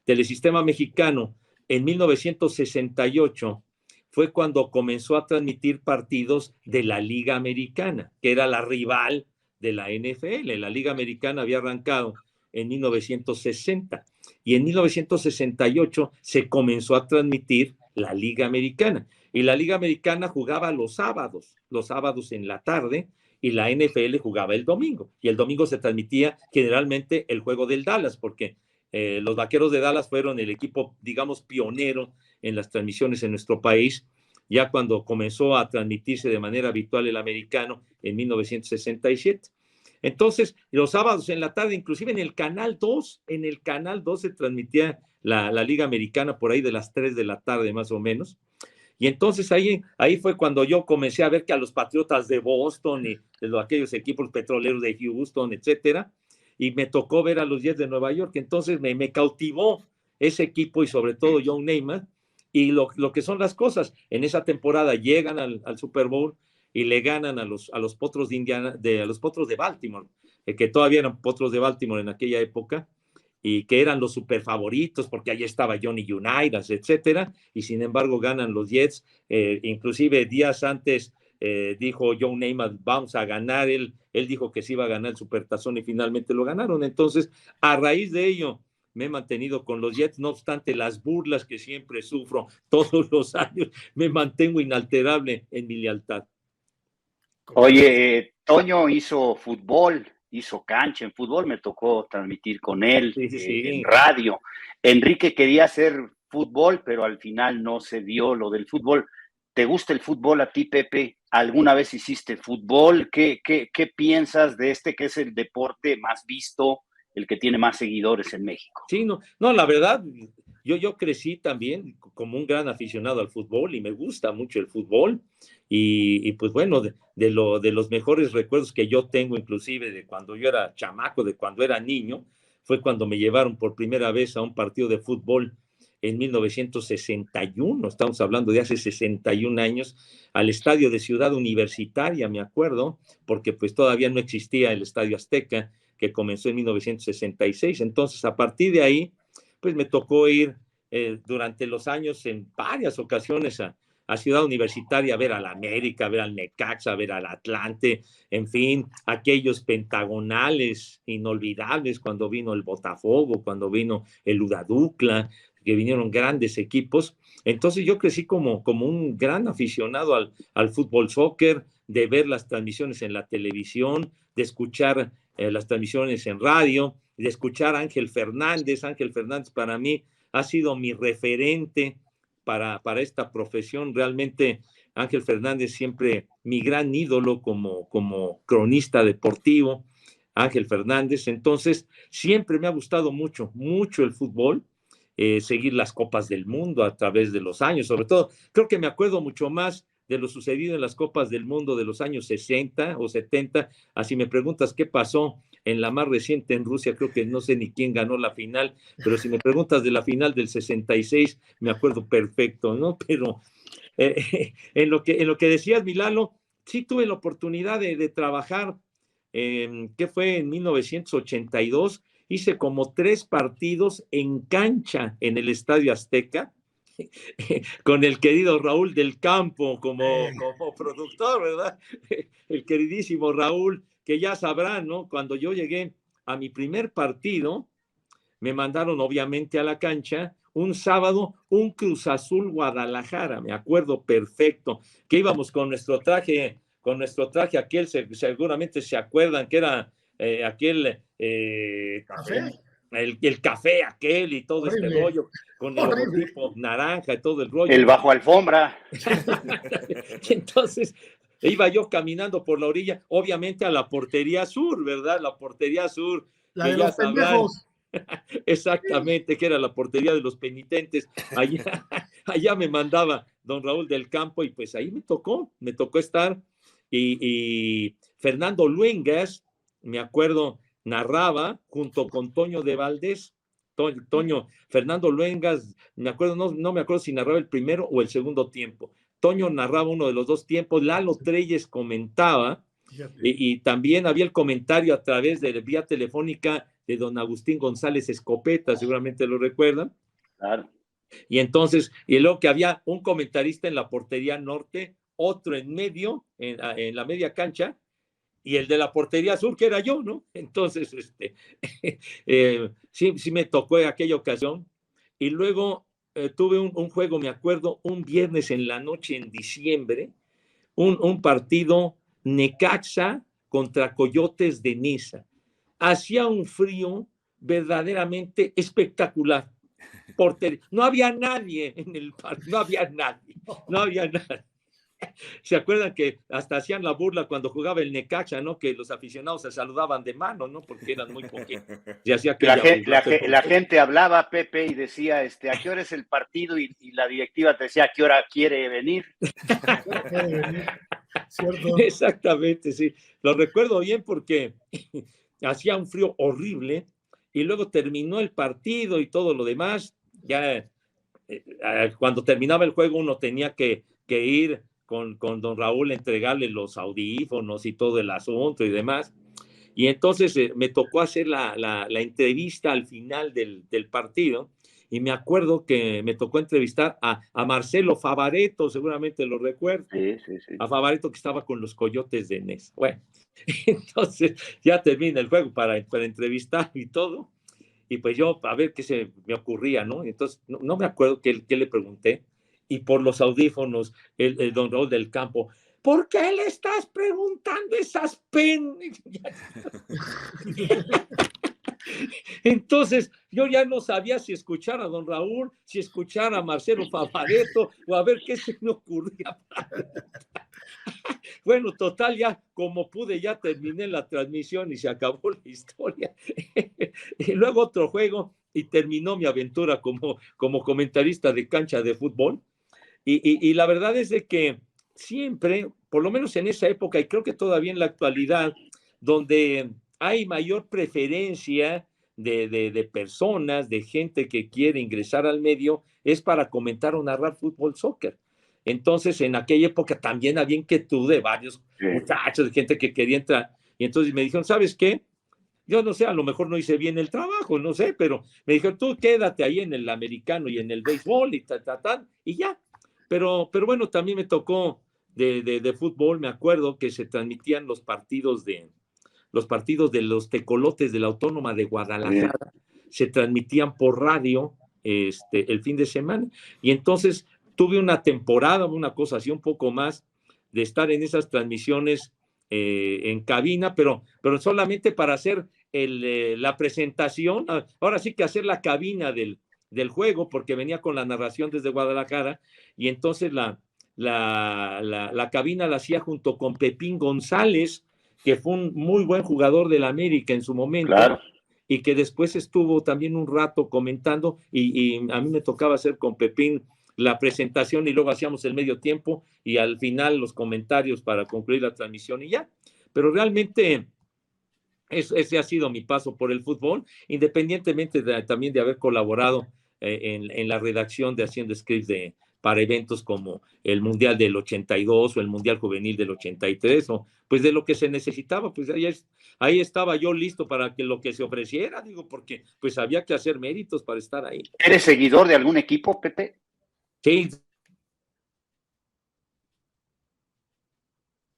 Telesistema Mexicano, en 1968, fue cuando comenzó a transmitir partidos de la Liga Americana, que era la rival de la NFL. La Liga Americana había arrancado en 1960 y en 1968 se comenzó a transmitir la Liga Americana. Y la Liga Americana jugaba los sábados en la tarde, y la NFL jugaba el domingo. Y el domingo se transmitía generalmente el juego del Dallas, porque los Vaqueros de Dallas fueron el equipo, digamos, pionero en las transmisiones en nuestro país, ya cuando comenzó a transmitirse de manera habitual el americano en 1967. Entonces, los sábados en la tarde, inclusive en el Canal 2 se transmitía la Liga Americana por ahí de las 3 de la tarde más o menos. Y entonces ahí fue cuando yo comencé a ver que a los Patriotas de Boston y de aquellos equipos petroleros de Houston, etcétera, y me tocó ver a los Jets de Nueva York. Entonces me cautivó ese equipo y sobre todo Joe Namath, y lo que son las cosas. En esa temporada llegan al Super Bowl y le ganan a los Potros de Indiana, a los Potros de Baltimore, que todavía eran Potros de Baltimore en aquella época, y que eran los super favoritos porque ahí estaba Johnny Unitas, etcétera, y sin embargo ganan los Jets. Inclusive días antes dijo Joe Namath, vamos a ganar. Él dijo que sí iba a ganar el Supertazón y finalmente lo ganaron. Entonces, a raíz de ello, me he mantenido con los Jets, no obstante las burlas que siempre sufro todos los años, me mantengo inalterable en mi lealtad. Oye, Toño hizo fútbol, hizo cancha en fútbol, me tocó transmitir con él en radio. Enrique quería hacer fútbol, pero al final no se dio lo del fútbol. ¿Te gusta el fútbol a ti, Pepe? ¿Alguna vez hiciste fútbol? ¿Qué piensas de este que es el deporte más visto, el que tiene más seguidores en México? Sí, no, la verdad, yo crecí también como un gran aficionado al fútbol y me gusta mucho el fútbol. Y pues bueno, de los mejores recuerdos que yo tengo, inclusive de cuando yo era chamaco, de cuando era niño, fue cuando me llevaron por primera vez a un partido de fútbol en 1961, estamos hablando de hace 61 años, al estadio de Ciudad Universitaria, me acuerdo, porque pues todavía no existía el Estadio Azteca, que comenzó en 1966. Entonces, a partir de ahí, pues me tocó ir durante los años en varias ocasiones a Ciudad Universitaria a ver al América, a ver al Necaxa, a ver al Atlante, en fin, aquellos pentagonales inolvidables cuando vino el Botafogo, cuando vino el Udaducla, que vinieron grandes equipos. Entonces yo crecí como un gran aficionado al fútbol soccer, de ver las transmisiones en la televisión, de escuchar las transmisiones en radio, de escuchar a Ángel Fernández. Ángel Fernández para mí ha sido mi referente para esta profesión. Realmente Ángel Fernández siempre mi gran ídolo como cronista deportivo, Ángel Fernández. Entonces siempre me ha gustado mucho el fútbol, seguir las Copas del Mundo a través de los años. Sobre todo, creo que me acuerdo mucho más de lo sucedido en las Copas del Mundo de los años 60 o 70. Así me preguntas qué pasó en la más reciente en Rusia, creo que no sé ni quién ganó la final, pero si me preguntas de la final del 66, me acuerdo perfecto, ¿no? Pero en lo que decías, Milalo, sí tuve la oportunidad de trabajar, ¿qué fue? En 1982, hice como 3 partidos en cancha en el Estadio Azteca, con el querido Raúl del Campo como productor, ¿verdad? El queridísimo Raúl, que ya sabrán, ¿no? Cuando yo llegué a mi primer partido, me mandaron obviamente a la cancha un sábado, un Cruz Azul Guadalajara, me acuerdo perfecto, que íbamos con nuestro traje aquel, seguramente se acuerdan que era aquel ¿Café? El café aquel y todo este rollo, con el logotipo naranja y todo el rollo. El bajo alfombra. Entonces, iba yo caminando por la orilla, obviamente a la portería sur, ¿verdad? La portería sur. La de los pendejos. Exactamente, que era la portería de los penitentes. Allá me mandaba don Raúl del Campo y pues ahí me tocó estar. Y Fernando Luengas, me acuerdo, narraba junto con Toño de Valdés. Fernando Luengas, me acuerdo, no me acuerdo si narraba el primero o el segundo tiempo. Toño narraba uno de los dos tiempos, Lalo Treyes comentaba, y también había el comentario a través de vía telefónica de don Agustín González Escopeta, seguramente lo recuerdan. Claro. Y entonces, y luego que había un comentarista en la portería norte, otro en medio, en la media cancha, y el de la portería sur, que era yo, ¿no? Entonces, sí me tocó en aquella ocasión. Y luego tuve un juego, me acuerdo, un viernes en la noche en diciembre, un partido Necaxa contra Coyotes de Niza. Hacía un frío verdaderamente espectacular. No había nadie en el parque, no había nadie. ¿Se acuerdan que hasta hacían la burla cuando jugaba el Necaxa, ¿no? Que los aficionados se saludaban de mano, ¿no? Porque eran muy poquitos. La gente hablaba, Pepe, y decía, ¿a qué hora es el partido? Y la directiva te decía, ¿a qué hora quiere venir? ¿Cierto? Exactamente, sí. Lo recuerdo bien porque hacía un frío horrible y luego terminó el partido y todo lo demás. Ya cuando terminaba el juego uno tenía que ir con don Raúl a entregarle los audífonos y todo el asunto y demás. Y entonces me tocó hacer la entrevista al final del partido, y me acuerdo que me tocó entrevistar a Marcelo Favaretto, seguramente lo recuerdo. Sí. A Favaretto, que estaba con los Coyotes de Nesa. Bueno, entonces ya termina el juego para entrevistar y todo, y pues yo a ver qué se me ocurría, ¿no? Entonces no me acuerdo qué le pregunté, y por los audífonos el don Raúl del Campo, ¿por qué le estás preguntando esas Entonces yo ya no sabía si escuchar a don Raúl, si escuchar a Marcelo Favaretto, o a ver qué se me ocurría. Bueno, total, ya como pude, ya terminé la transmisión y se acabó la historia. Y luego otro juego y terminó mi aventura como comentarista de cancha de fútbol. Y la verdad es de que siempre, por lo menos en esa época, y creo que todavía en la actualidad, donde hay mayor preferencia de personas, de gente que quiere ingresar al medio, es para comentar o narrar fútbol, soccer. Entonces, en aquella época también había inquietud de varios muchachos, de gente que quería entrar. Y entonces me dijeron, ¿sabes qué? Yo no sé, a lo mejor no hice bien el trabajo, no sé, pero me dijeron, tú quédate ahí en el americano y en el béisbol y y ya. Pero bueno, también me tocó de fútbol, me acuerdo que se transmitían los partidos de los tecolotes de la Autónoma de Guadalajara, se transmitían por radio el fin de semana, y entonces tuve una temporada, una cosa así, un poco más, de estar en esas transmisiones en cabina, pero solamente para hacer la presentación, ahora sí que hacer la cabina del juego, porque venía con la narración desde Guadalajara, y entonces la cabina la hacía junto con Pepín González, que fue un muy buen jugador del América en su momento, claro, y que después estuvo también un rato comentando, y a mí me tocaba hacer con Pepín la presentación, y luego hacíamos el medio tiempo, y al final los comentarios para concluir la transmisión, y ya. Pero realmente ese ha sido mi paso por el fútbol, independientemente también de haber colaborado en la redacción de Haciendo Scripts para eventos como el Mundial del 82 o el Mundial Juvenil del 83, o pues de lo que se necesitaba, pues ahí estaba yo listo para que lo que se ofreciera, digo, porque pues había que hacer méritos para estar ahí. ¿Eres seguidor de algún equipo, Pepe? Sí.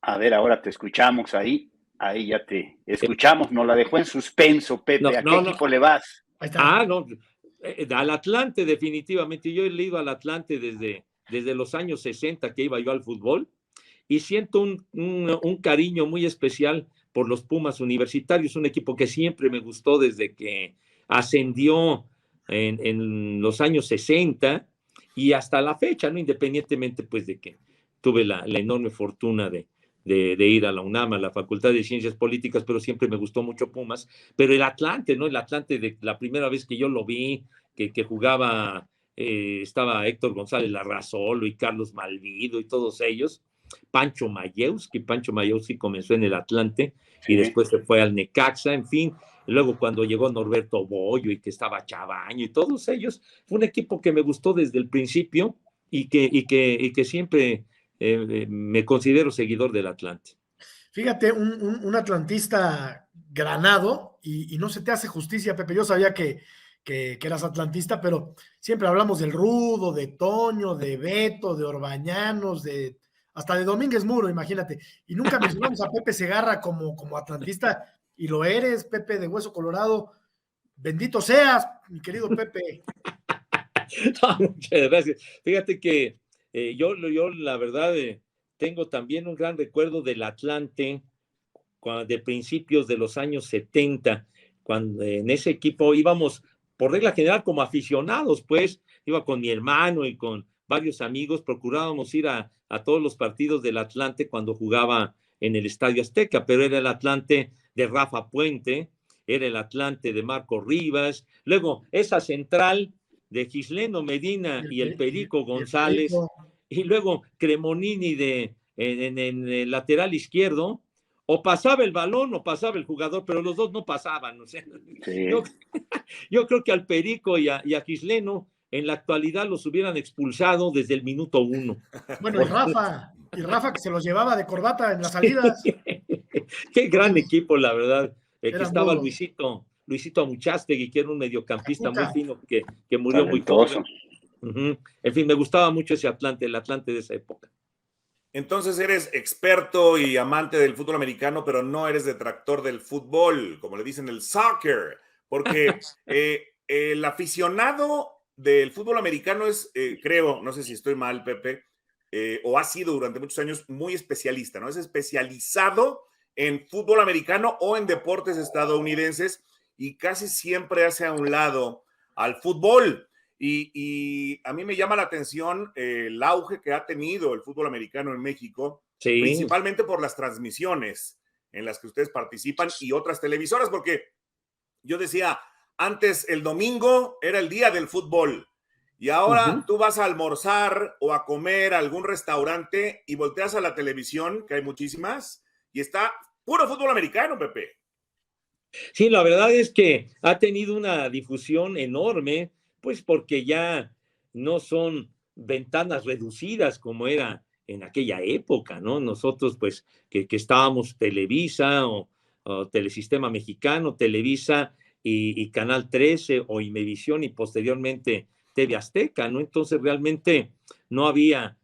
A ver, ahora te escuchamos ahí ya te escuchamos, nos la dejó en suspenso, Pepe. ¿A qué equipo le vas? No, al Atlante definitivamente. Yo he ido al Atlante desde los años 60 que iba yo al fútbol, y siento un cariño muy especial por los Pumas Universitarios, un equipo que siempre me gustó desde que ascendió en los años 60 y hasta la fecha, ¿no? Independientemente pues de que tuve la enorme fortuna de ir a la UNAM, a la Facultad de Ciencias Políticas, pero siempre me gustó mucho Pumas. Pero el Atlante, ¿no? El Atlante, de la primera vez que yo lo vi, que jugaba, estaba Héctor González Larrazolo y Carlos Malvido y todos ellos, Pancho Mayewski comenzó en el Atlante y después se fue al Necaxa, en fin. Y luego cuando llegó Norberto Bollo y que estaba Chabaño y todos ellos, fue un equipo que me gustó desde el principio, y que siempre me considero seguidor del Atlante. Fíjate, un atlantista granado, y no se te hace justicia, Pepe. Yo sabía que eras atlantista, pero siempre hablamos del Rudo, de Toño, de Beto, de Orbañanos, hasta de Domínguez Muro, imagínate. Y nunca mencionamos a Pepe Segarra como atlantista, y lo eres, Pepe de Hueso Colorado. Bendito seas, mi querido Pepe. No, muchas gracias. Fíjate que yo la verdad, tengo también un gran recuerdo del Atlante de principios de los años 70, cuando en ese equipo íbamos, por regla general, como aficionados, pues, iba con mi hermano y con varios amigos, procurábamos ir a todos los partidos del Atlante cuando jugaba en el Estadio Azteca, pero era el Atlante de Rafa Puente, era el Atlante de Marco Rivas, luego esa central de Gisleno Medina y el Perico González, y luego Cremonini en el lateral izquierdo, o pasaba el balón o pasaba el jugador, pero los dos no pasaban. O sea, Sí. yo creo que al Perico y a Gisleno en la actualidad los hubieran expulsado desde el minuto 1. Bueno, y Rafa que se los llevaba de corbata en las salidas. Qué gran equipo, la verdad. Que estaba duros. Luisito Amuchastegui, que era un mediocampista muy fino que murió Talentoso. muy joven. En fin, me gustaba mucho ese Atlante, el Atlante de esa época. Entonces eres experto y amante del fútbol americano, pero no eres detractor del fútbol, como le dicen el soccer, porque el aficionado del fútbol americano es, creo, no sé si estoy mal, Pepe, o ha sido durante muchos años muy especialista, ¿no? Es especializado en fútbol americano o en deportes estadounidenses y casi siempre hace a un lado al fútbol. Y a mí me llama la atención el auge que ha tenido el fútbol americano en México, Sí. Principalmente por las transmisiones en las que ustedes participan y otras televisoras, porque yo decía, antes el domingo era el día del fútbol y ahora tú vas a almorzar o a comer a algún restaurante y volteas a la televisión, que hay muchísimas, y está puro fútbol americano, Pepe. Sí, la verdad es que ha tenido una difusión enorme, pues porque ya no son ventanas reducidas como era en aquella época, ¿no? Nosotros, pues, que estábamos Televisa o Telesistema Mexicano, Televisa y Canal 13 o Imevisión y posteriormente TV Azteca, ¿no? Entonces realmente no había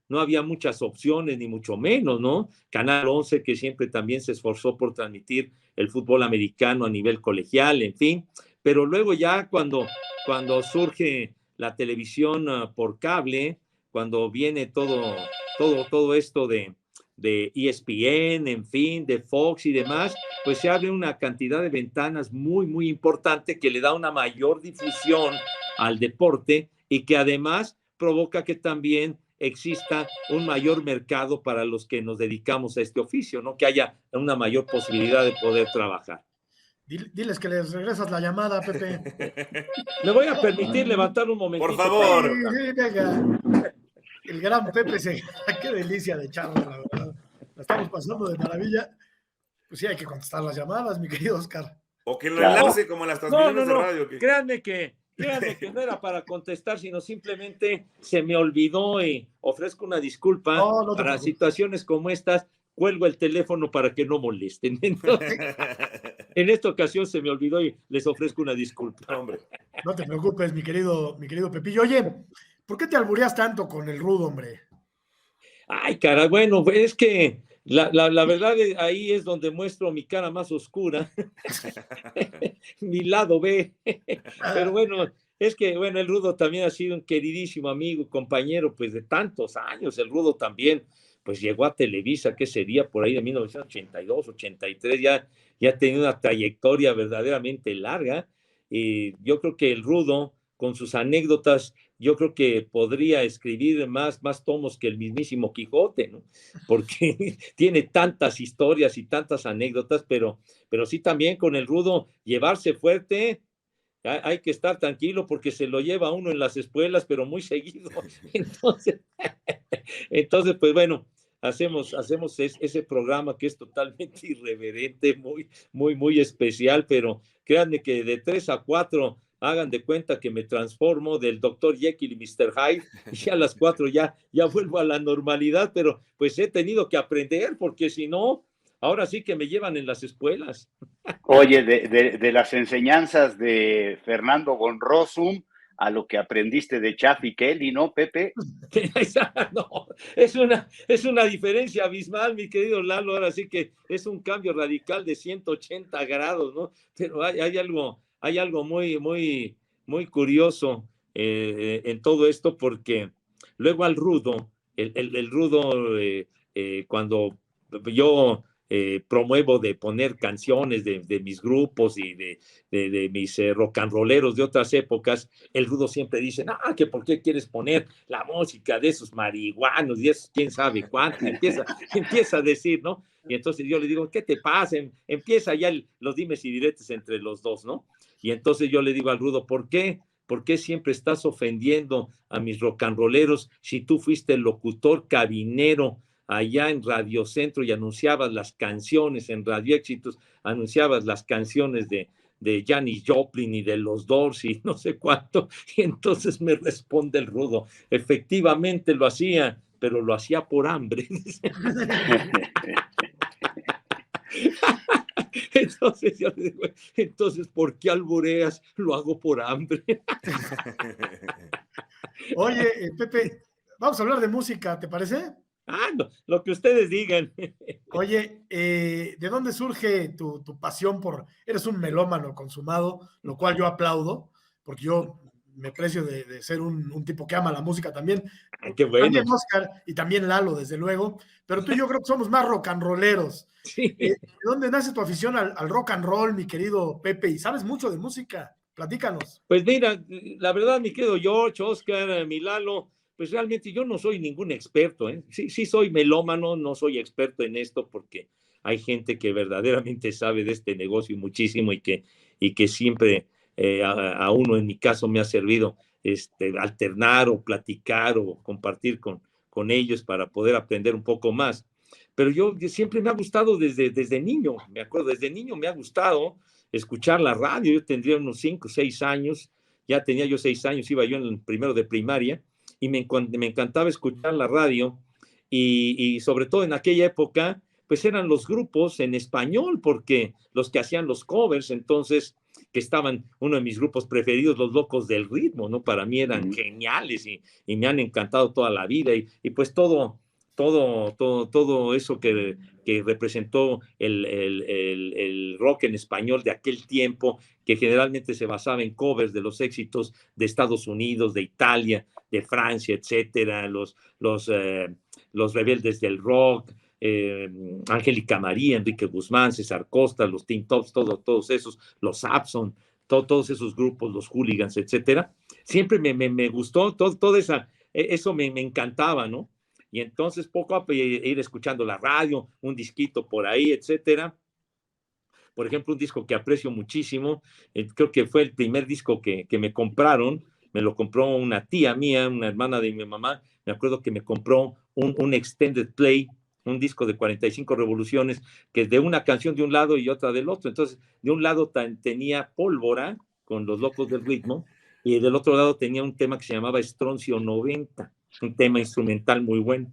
muchas opciones, ni mucho menos, ¿no? Canal 11, que siempre también se esforzó por transmitir el fútbol americano a nivel colegial, en fin, pero luego ya cuando surge la televisión por cable, cuando viene todo esto de ESPN, en fin, de Fox y demás, pues se abre una cantidad de ventanas muy, muy importante que le da una mayor difusión al deporte y que además provoca que también exista un mayor mercado para los que nos dedicamos a este oficio, ¿no? Que haya una mayor posibilidad de poder trabajar. Diles que les regresas la llamada, Pepe. Me voy a permitir levantar un momentito. Por favor. Sí, venga. El gran Pepe qué delicia de charla, la verdad. La estamos pasando de maravilla. Pues sí, hay que contestar las llamadas, mi querido Oscar. O que lo enlace como en las transmisiones de radio. Créanme que no era para contestar, sino simplemente se me olvidó y ofrezco una disculpa para situaciones como estas. Cuelgo el teléfono para que no molesten. Entonces, en esta ocasión se me olvidó y les ofrezco una disculpa. Hombre. No te preocupes, mi querido Pepillo. Oye, ¿por qué te albureas tanto con el Rudo, hombre? Ay, cara, bueno, es que la verdad ahí es donde muestro mi cara más oscura, mi lado B. Pero bueno, es que bueno, el Rudo también ha sido un queridísimo amigo, compañero, pues de tantos años. El Rudo también, pues llegó a Televisa, ¿qué sería? Por ahí de 1982, 83, ya ha tenido una trayectoria verdaderamente larga. Y yo creo que el Rudo, con sus anécdotas, yo creo que podría escribir más tomos que el mismísimo Quijote, ¿no? Porque tiene tantas historias y tantas anécdotas, pero sí también con el Rudo llevarse fuerte. Hay que estar tranquilo porque se lo lleva uno en las espuelas, pero muy seguido. Entonces pues bueno, hacemos ese programa que es totalmente irreverente, muy, muy, muy especial, pero créanme que de 3 a 4 hagan de cuenta que me transformo del Dr. Jekyll y Mr. Hyde, y a las 4 ya vuelvo a la normalidad, pero pues he tenido que aprender, porque si no, ahora sí que me llevan en las espuelas. Oye, de las enseñanzas de Fernando von Rossum a lo que aprendiste de Chaffee Kelly, ¿no, Pepe? No, es una diferencia abismal, mi querido Lalo. Ahora sí que es un cambio radical de 180 grados, ¿no? Pero hay algo muy, muy, muy curioso en todo esto, porque luego al Rudo, el Rudo, cuando yo promuevo de poner canciones de mis grupos y de mis rock and rolleros de otras épocas, el Rudo siempre dice, que por qué quieres poner la música de esos marihuanos y esos quién sabe cuánto, y empieza a decir, ¿no? Y entonces yo le digo, ¿qué te pasa? Empieza ya los dimes y diretes entre los dos, ¿no? Y entonces yo le digo al Rudo, ¿por qué? ¿Por qué siempre estás ofendiendo a mis rock and rolleros si tú fuiste el locutor cabinero allá en Radio Centro y anunciabas las canciones en Radio Éxitos, anunciabas las canciones de Janis Joplin y de los Doors y no sé cuánto? Y entonces me responde el Rudo, efectivamente lo hacía, pero lo hacía por hambre. Entonces yo le digo, entonces, ¿por qué albureas? Lo hago por hambre. Oye, Pepe, vamos a hablar de música, ¿te parece? No, lo que ustedes digan. Oye, ¿de dónde surge tu pasión por... Eres un melómano consumado, lo cual yo aplaudo, porque yo me precio de ser un tipo que ama la música también. Qué bueno. También Oscar y también Lalo, desde luego, pero tú y yo creo que somos más rock and rolleros. Sí. ¿De dónde nace tu afición al rock and roll, mi querido Pepe? Y sabes mucho de música, platícanos. Pues mira, la verdad, mi querido George, Oscar, mi Lalo, pues realmente yo no soy ningún experto, ¿eh? Sí soy melómano, no soy experto en esto, porque hay gente que verdaderamente sabe de este negocio muchísimo y que siempre a uno, en mi caso, me ha servido alternar o platicar o compartir con ellos para poder aprender un poco más. Pero yo siempre me ha gustado desde niño, me acuerdo, desde niño me ha gustado escuchar la radio. Yo tendría unos 5 o 6 años, ya tenía yo 6 años, iba yo en el primero de primaria, y me encantaba escuchar la radio, y sobre todo en aquella época, pues eran los grupos en español, porque los que hacían los covers, entonces, que estaban, uno de mis grupos preferidos, Los Locos del Ritmo, ¿no? Para mí eran geniales y me han encantado toda la vida, y pues todo eso que representó el rock en español de aquel tiempo, que generalmente se basaba en covers de los éxitos de Estados Unidos, de Italia, de Francia, etcétera, los Rebeldes del Rock, Angélica María, Enrique Guzmán, César Costa, los Teen Tops, todos esos, los Abson, todos esos grupos, los Hooligans, etcétera. Siempre me gustó todo eso, me encantaba, ¿no? Y entonces poco a poco ir escuchando la radio, un disquito por ahí, etcétera. Por ejemplo, un disco que aprecio muchísimo, creo que fue el primer disco que me compraron, me lo compró una tía mía, una hermana de mi mamá. Me acuerdo que me compró un extended play, un disco de 45 revoluciones, que es de una canción de un lado y otra del otro. Entonces, de un lado tenía Pólvora con Los Locos del Ritmo, y del otro lado tenía un tema que se llamaba Estroncio 90, un tema instrumental muy bueno.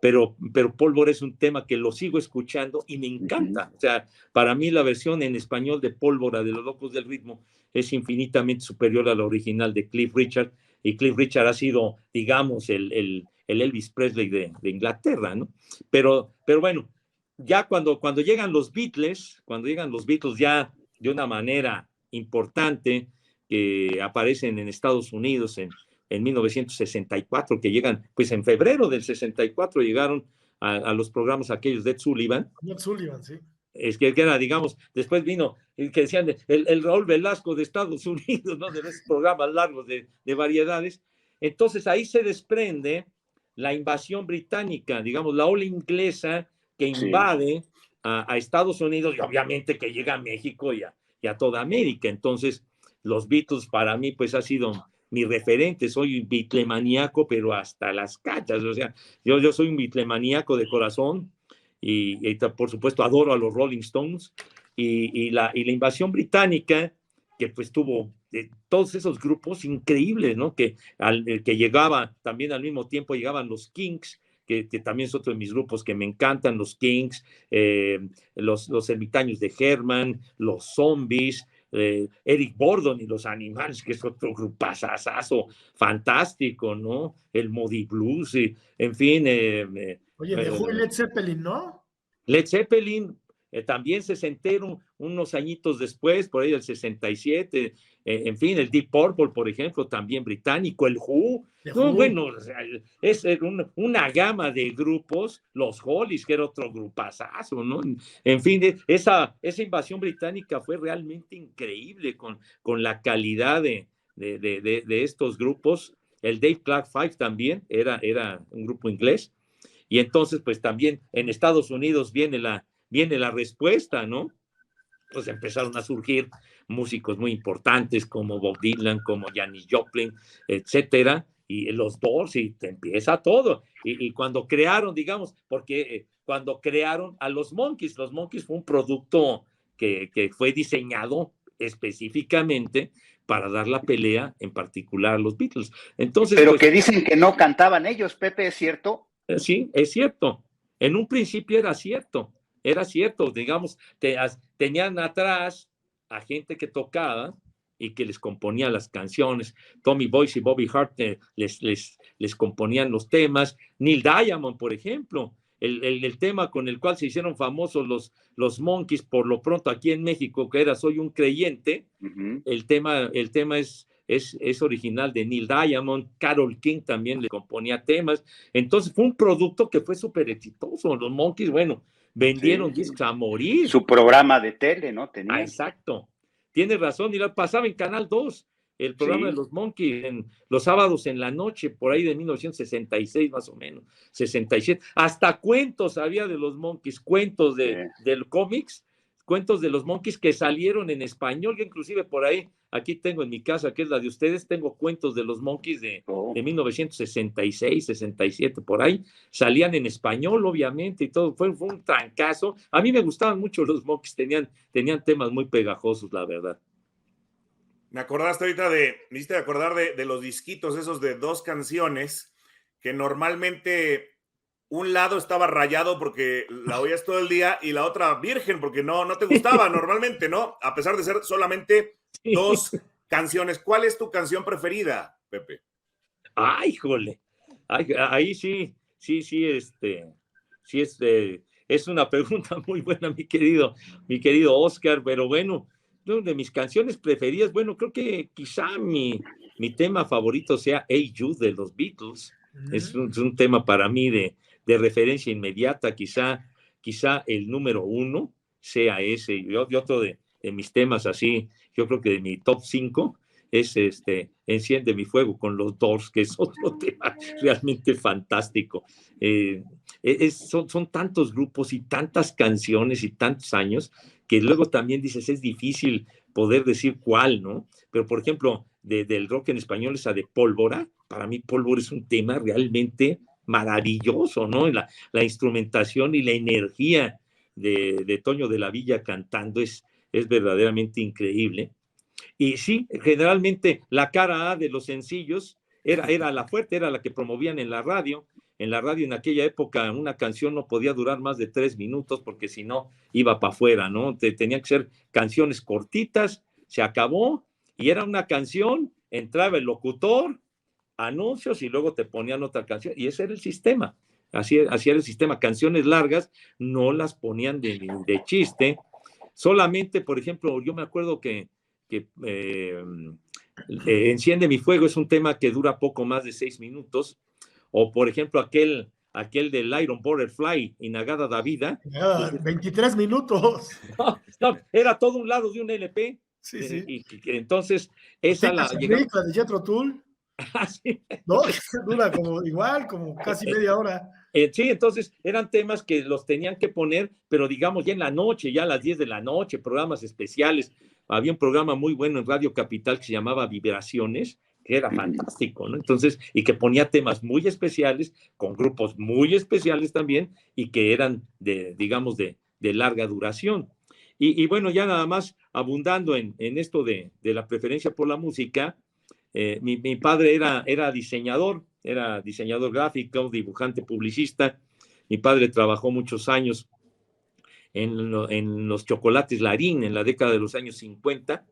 Pero Pólvora es un tema que lo sigo escuchando y me encanta. O sea, para mí la versión en español de Pólvora de Los Locos del Ritmo es infinitamente superior a la original de Cliff Richard, y Cliff Richard ha sido, digamos, el Elvis Presley de Inglaterra, ¿no? Pero bueno, ya cuando llegan los Beatles, ya de una manera importante, que aparecen en Estados Unidos en 1964, que llegan, pues en febrero del 64 llegaron a los programas aquellos de Ed Sullivan. Ed Sullivan, sí. Es que era, digamos, después vino, que decían, el Raúl Velasco de Estados Unidos, ¿no? De esos programas largos de variedades. Entonces ahí se desprende la invasión británica, digamos, la ola inglesa que invade a Estados Unidos, y obviamente que llega a México y a toda América. Entonces, los Beatles para mí, pues ha sido mi referente. Soy un bitlemaníaco, pero hasta las cachas. O sea, yo soy un bitlemaníaco de corazón, y por supuesto adoro a los Rolling Stones, y la invasión británica, que pues tuvo todos esos grupos increíbles, ¿no? Que llegaba también al mismo tiempo, llegaban los Kinks, que también es otro de mis grupos que me encantan, los Kinks, los Ermitaños de Herman, los Zombies, Eric Burdon y los Animals, que es otro grupazazo fantástico, ¿no? El Moody Blues, y, en fin. Oye, de Who y Led Zeppelin, ¿no? Led Zeppelin también sesentero, unos añitos después, por ahí del 67, en fin, el Deep Purple, por ejemplo, también británico, el Who. No, bueno, es una gama de grupos, los Hollies, que era otro grupazazo, ¿no? En fin, esa invasión británica fue realmente increíble con la calidad de estos grupos. El Dave Clark Five también era un grupo inglés. Y entonces, pues también en Estados Unidos viene la respuesta, ¿no? Pues empezaron a surgir músicos muy importantes como Bob Dylan, como Janis Joplin, etcétera, y los Doors, y te empieza todo. Y cuando crearon, digamos, porque cuando crearon a los Monkees fue un producto que fue diseñado específicamente para dar la pelea, en particular a los Beatles. Entonces, pero pues, que dicen que no cantaban ellos, Pepe, ¿es cierto? Sí, es cierto. En un principio era cierto, digamos, tenían atrás a gente que tocaba y que les componía las canciones. Tommy Boyce y Bobby Hart les componían los temas. Neil Diamond, por ejemplo, el tema con el cual se hicieron famosos los Monkees, por lo pronto aquí en México, que era Soy un creyente. Uh-huh. El tema es original de Neil Diamond. Carole King también le componía temas. Entonces fue un producto que fue súper exitoso. Los Monkees, bueno, vendieron discos a morir. Su programa de tele, ¿no? Tenía. Exacto. Tienes razón, y lo pasaba en Canal 2, el programa de los Monkees, en los sábados en la noche, por ahí de 1966 más o menos, 67. Hasta cuentos había de los Monkees, cuentos del cómics, cuentos de los Monkees que salieron en español. Yo inclusive por ahí, aquí tengo en mi casa, que es la de ustedes, tengo cuentos de los Monkees de 1966, 67, por ahí, salían en español, obviamente, y todo, fue un trancazo. A mí me gustaban mucho los Monkees, tenían temas muy pegajosos, la verdad. Me acordaste ahorita me hiciste acordar de los disquitos esos de 2 canciones, que normalmente un lado estaba rayado porque la oías todo el día y la otra virgen porque no te gustaba normalmente, ¿no? A pesar de ser solamente 2 canciones. ¿Cuál es tu canción preferida, Pepe? Ay, híjole. Ahí sí, es una pregunta muy buena, mi querido Oscar, pero bueno, de mis canciones preferidas, bueno, creo que quizá mi tema favorito sea Hey Jude de los Beatles. Es un tema para mí de referencia inmediata, quizá el número 1 sea ese, y otro de mis temas así, yo creo que de mi top 5 es Enciende mi fuego con los Doors, que es otro tema realmente fantástico. Son tantos grupos y tantas canciones y tantos años que luego también dices, es difícil poder decir cuál, ¿no? Pero, por ejemplo, del rock en español, esa de Pólvora, para mí Pólvora es un tema realmente maravilloso, ¿no? La instrumentación y la energía de Toño de la Villa cantando es verdaderamente increíble. Y sí, generalmente la cara A de los sencillos era la fuerte, era la que promovían en la radio. En la radio en aquella época una canción no podía durar más de 3 minutos porque si no iba para afuera, ¿no? Tenían que ser canciones cortitas, se acabó, y era una canción, entraba el locutor, anuncios y luego te ponían otra canción, y ese era el sistema. Así era el sistema. Canciones largas no las ponían de chiste. Solamente, por ejemplo, yo me acuerdo que Enciende mi fuego es un tema que dura poco más de 6 minutos, o por ejemplo aquel del Iron Butterfly, Inagada da Vida. 23 minutos. No, era todo un lado de un LP. Sí. Y entonces esa la de Jethro Tull. Sí. ¿No? Dura como casi media hora. Sí, entonces eran temas que los tenían que poner, pero digamos ya en la noche, ya a las 10 de la noche, programas especiales. Había un programa muy bueno en Radio Capital que se llamaba Vibraciones, que era fantástico, ¿no? Entonces, y que ponía temas muy especiales, con grupos muy especiales también, y que eran de larga duración. Y bueno, ya nada más abundando en esto de la preferencia por la música, mi padre era diseñador gráfico, dibujante, publicista. Mi padre trabajó muchos años en los chocolates Larín en la década de los años 50,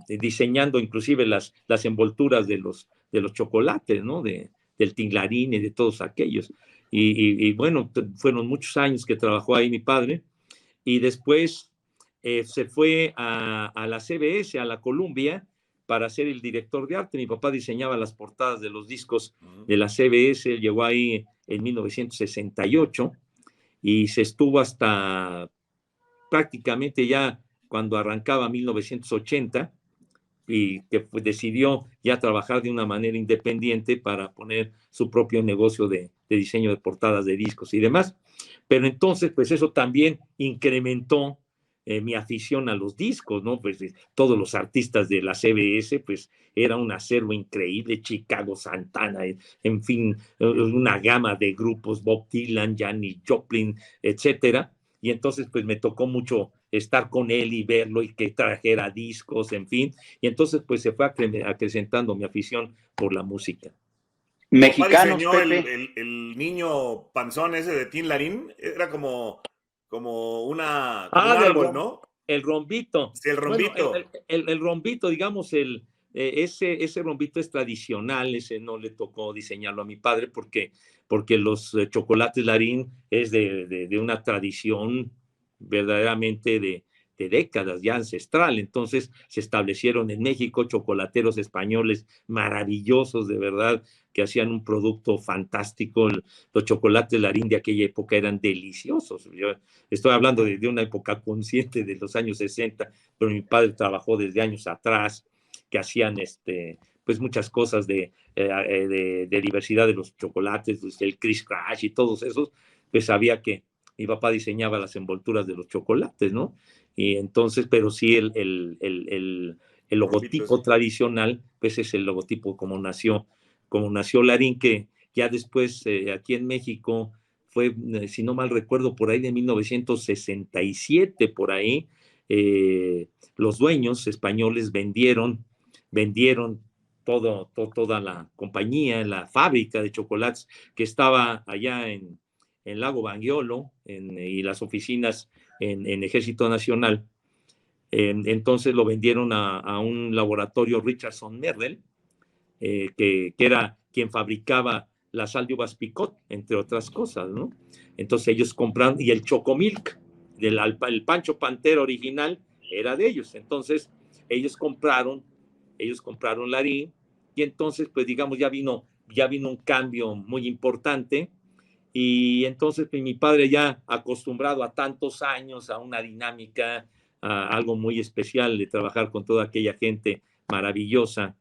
diseñando inclusive las envolturas de los chocolates, ¿no? Del Tinlarín y de todos aquellos. Y bueno, fueron muchos años que trabajó ahí mi padre, y después se fue a la CBS, a la Columbia, para ser el director de arte. Mi papá diseñaba las portadas de los discos de la CBS, llegó ahí en 1968 y se estuvo hasta prácticamente ya cuando arrancaba 1980, y que pues, decidió ya trabajar de una manera independiente para poner su propio negocio de diseño de portadas de discos y demás. Pero entonces, pues eso también incrementó mi afición a los discos, ¿no? Pues todos los artistas de la CBS, pues era un acervo increíble, Chicago, Santana, en fin, una gama de grupos, Bob Dylan, Janis Joplin, etcétera. Y entonces, pues me tocó mucho estar con él y verlo y que trajera discos, en fin. Y entonces, pues se fue acrecentando mi afición por la música. Mexicanos, diseñó Pepe. el niño panzón ese de Tin Larín, era como un árbol, ¿no? El rombito. Sí, el rombito. Bueno, el rombito, digamos, ese rombito es tradicional, ese no le tocó diseñarlo a mi padre porque los chocolates Larín es de una tradición verdaderamente de décadas ya ancestral. Entonces se establecieron en México chocolateros españoles maravillosos, de verdad, que hacían un producto fantástico. Los chocolates Larín de aquella época eran deliciosos. Yo estoy hablando de una época consciente de los años 60, pero mi padre trabajó desde años atrás, que hacían pues muchas cosas de diversidad de los chocolates, pues el Chris Crash y todos esos, pues sabía que mi papá diseñaba las envolturas de los chocolates, ¿no? Y entonces, pero sí el logotipo tradicional, pues es el logotipo como nació Larín, que ya después aquí en México fue, si no mal recuerdo, por ahí de 1967, por ahí, los dueños españoles vendieron toda la compañía, la fábrica de chocolates que estaba allá en Lago Banguiolo y las oficinas en Ejército Nacional. Entonces lo vendieron a un laboratorio Richardson Merrell, que era quien fabricaba la sal de uvas Picot, entre otras cosas, ¿no? Entonces ellos compraron, y el Chocomilk, el Pancho Pantera original, era de ellos. Entonces ellos compraron Larín, y entonces, pues digamos, ya vino un cambio muy importante. Y entonces pues, mi padre, ya acostumbrado a tantos años a una dinámica, a algo muy especial de trabajar con toda aquella gente maravillosa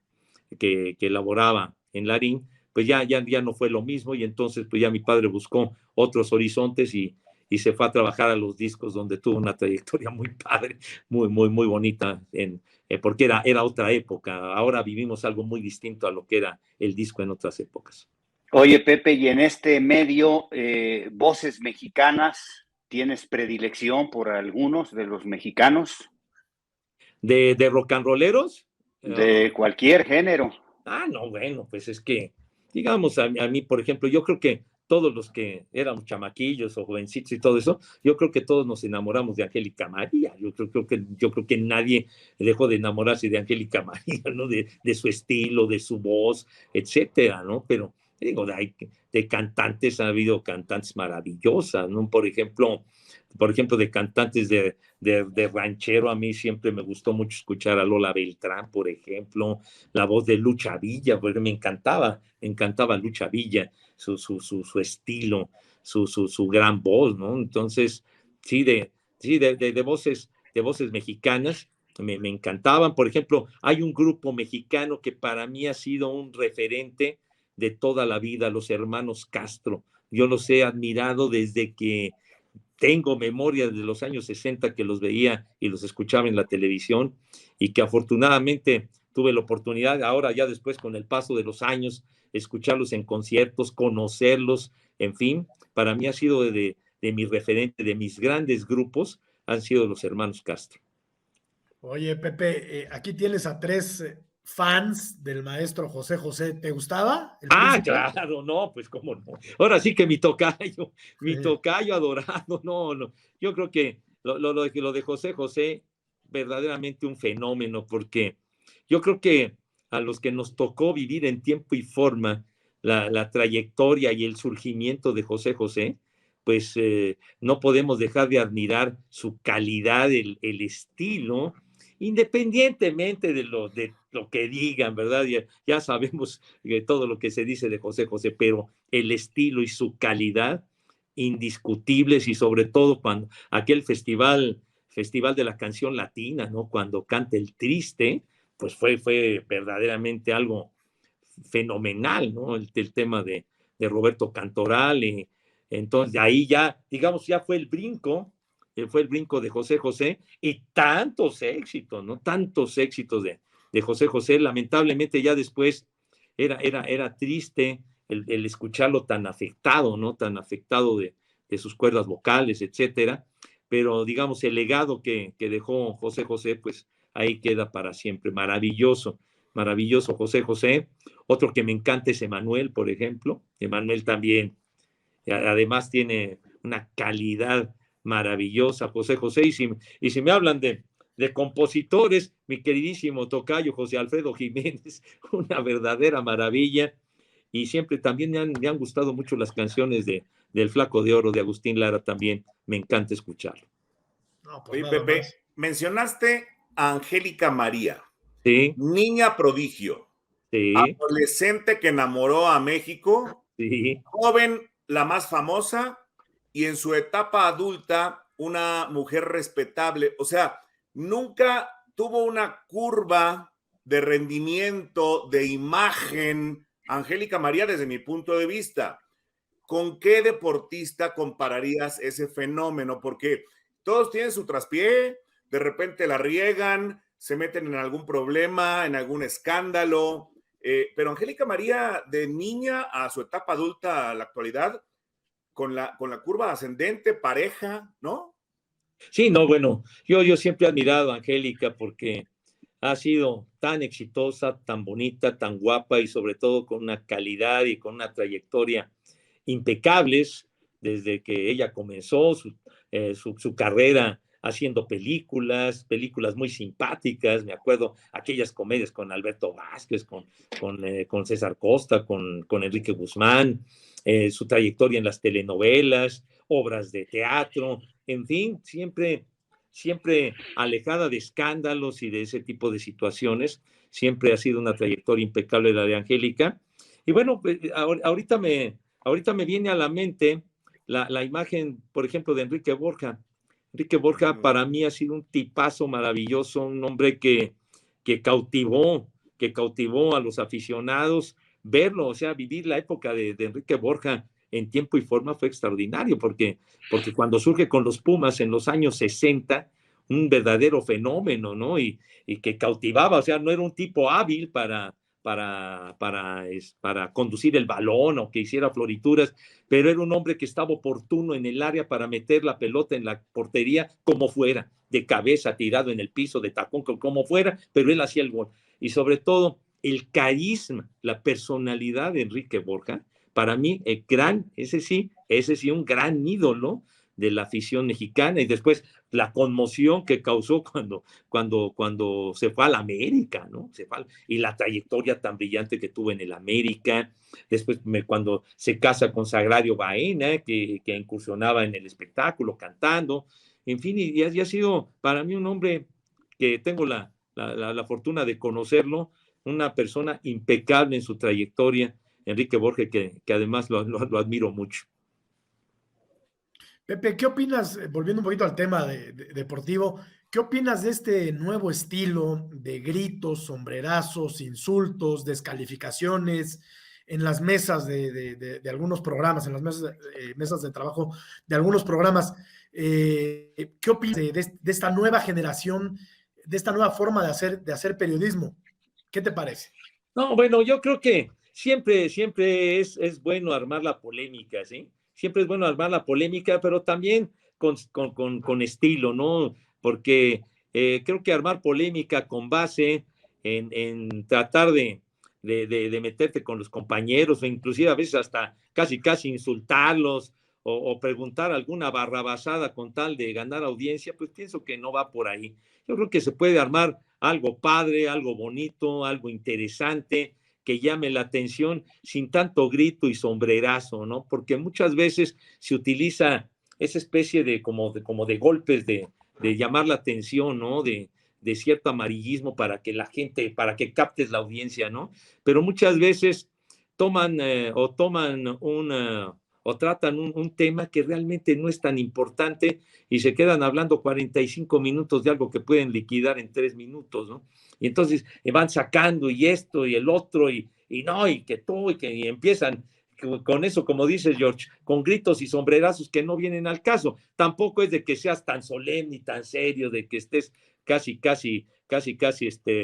que elaboraba en Larín, pues ya no fue lo mismo, y entonces pues ya mi padre buscó otros horizontes y se fue a trabajar a los discos, donde tuvo una trayectoria muy padre, muy bonita, porque era otra época. Ahora vivimos algo muy distinto a lo que era el disco en otras épocas. Oye, Pepe, y en este medio, voces mexicanas, ¿tienes predilección por algunos de los mexicanos? ¿De rock and rolleros? De cualquier género. No, bueno, pues es que, digamos, a mí, por ejemplo, yo creo que todos los que éramos chamaquillos o jovencitos y todo eso, yo creo que todos nos enamoramos de Angélica María. Yo creo que nadie dejó de enamorarse de Angélica María, ¿no? De su estilo, de su voz, etcétera, ¿no? Pero digo, de cantantes ha habido cantantes maravillosas, ¿no? Por ejemplo, de cantantes de ranchero, a mí siempre me gustó mucho escuchar a Lola Beltrán, por ejemplo, la voz de Lucha Villa, porque me encantaba Lucha Villa, su estilo, su gran voz, ¿no? Entonces, sí, de voces mexicanas me encantaban. Por ejemplo, hay un grupo mexicano que para mí ha sido un referente de toda la vida, los hermanos Castro. Yo los he admirado desde que tengo memoria de los años 60, que los veía y los escuchaba en la televisión, y que afortunadamente tuve la oportunidad, ahora ya después con el paso de los años, escucharlos en conciertos, conocerlos, en fin, para mí ha sido de mi referente, de mis grandes grupos, han sido los hermanos Castro. Oye, Pepe, aquí tienes a tres fans del maestro José José. ¿Te gustaba el príncipe? Claro, no, pues cómo no. Ahora sí que mi tocayo adorado, no. Yo creo que lo de José José, verdaderamente un fenómeno, porque yo creo que a los que nos tocó vivir en tiempo y forma la trayectoria y el surgimiento de José José, pues no podemos dejar de admirar su calidad, el estilo, independientemente de lo que digan, ¿verdad? Ya sabemos todo lo que se dice de José José, pero el estilo y su calidad indiscutibles, y sobre todo cuando aquel festival de la canción latina, ¿no? Cuando canta El Triste, pues fue verdaderamente algo fenomenal, ¿no? El tema de Roberto Cantoral, y entonces ahí ya, digamos, ya fue el brinco de José José, y tantos éxitos, ¿no? Tantos éxitos de José José. Lamentablemente ya después era triste el escucharlo tan afectado, ¿no? Tan afectado de sus cuerdas vocales, etcétera. Pero digamos, el legado que dejó José José, pues ahí queda para siempre. Maravilloso, maravilloso José José. Otro que me encanta es Emanuel, por ejemplo. Emanuel también, además, tiene una calidad maravillosa, José José. Y si me hablan de compositores, mi queridísimo tocayo José Alfredo Jiménez, una verdadera maravilla. Y siempre también me han gustado mucho las canciones del Flaco de Oro, de Agustín Lara, también me encanta escucharlo. No, pues Oye, nada Pepe, más. mencionaste a Angélica María, Sí, niña prodigio, sí, adolescente que enamoró a México, sí. joven la más famosa, y en su etapa adulta una mujer respetable. O sea, nunca tuvo una curva de rendimiento, de imagen, Angélica María, desde mi punto de vista. ¿Con qué deportista compararías ese fenómeno? Porque todos tienen su traspié, de repente la riegan, se meten en algún problema, en algún escándalo, pero Angélica María, de niña a su etapa adulta a la actualidad, con la curva ascendente, pareja, ¿no? Sí, no, bueno, yo siempre he admirado a Angélica porque ha sido tan exitosa, tan bonita, tan guapa, y sobre todo con una calidad y con una trayectoria impecables desde que ella comenzó su carrera haciendo películas muy simpáticas. Me acuerdo aquellas comedias con Alberto Vázquez, con César Costa, con Enrique Guzmán, su trayectoria en las telenovelas, obras de teatro, en fin, siempre alejada de escándalos y de ese tipo de situaciones. Siempre ha sido una trayectoria impecable la de Angélica. Y bueno, pues, ahorita me viene a la mente la imagen, por ejemplo, de Enrique Borja. Enrique Borja para mí ha sido un tipazo maravilloso, un hombre que cautivó a los aficionados. Verlo, o sea, vivir la época de Enrique Borja en tiempo y forma fue extraordinario, porque cuando surge con los Pumas en los años 60, un verdadero fenómeno, ¿no? Y que cautivaba, o sea, no era un tipo hábil para conducir el balón o que hiciera florituras, pero era un hombre que estaba oportuno en el área para meter la pelota en la portería como fuera, de cabeza, tirado en el piso, de tacón, como fuera, pero él hacía el gol. Y sobre todo, el carisma, la personalidad de Enrique Borja, para mí, ese sí, un gran ídolo de la afición mexicana. Y después la conmoción que causó cuando se fue al América, ¿no? Y la trayectoria tan brillante que tuvo en el América. Después, cuando se casa con Sagrario Baena, que incursionaba en el espectáculo cantando. En fin, y ha sido para mí un hombre que tengo la fortuna de conocerlo, una persona impecable en su trayectoria, Enrique Borja, que además lo admiro mucho. Pepe, ¿qué opinas, volviendo un poquito al tema deportivo, qué opinas de este nuevo estilo de gritos, sombrerazos, insultos, descalificaciones en las mesas de algunos programas, en las mesas de trabajo de algunos programas? ¿Qué opinas de esta nueva generación, de esta nueva forma de hacer periodismo? ¿Qué te parece? No, bueno, yo creo que siempre es bueno armar la polémica, ¿sí? Siempre es bueno armar la polémica, pero también con estilo, ¿no? Porque creo que armar polémica con base en tratar de meterte con los compañeros, o inclusive a veces hasta casi insultarlos, o preguntar alguna barrabasada con tal de ganar audiencia, pues pienso que no va por ahí. Yo creo que se puede armar algo padre, algo bonito, algo interesante, que llame la atención sin tanto grito y sombrerazo, ¿no? Porque muchas veces se utiliza esa especie de como de golpes de llamar la atención, ¿no? De cierto amarillismo para que la gente, para que captes la audiencia, ¿no? Pero muchas veces toman o tratan un tema que realmente no es tan importante y se quedan hablando 45 minutos de algo que pueden liquidar en 3 minutos, ¿no? Y entonces van sacando y esto y el otro y no, y que tú, y empiezan con eso, como dices, George, con gritos y sombrerazos que no vienen al caso. Tampoco es de que seas tan solemne y tan serio, de que estés casi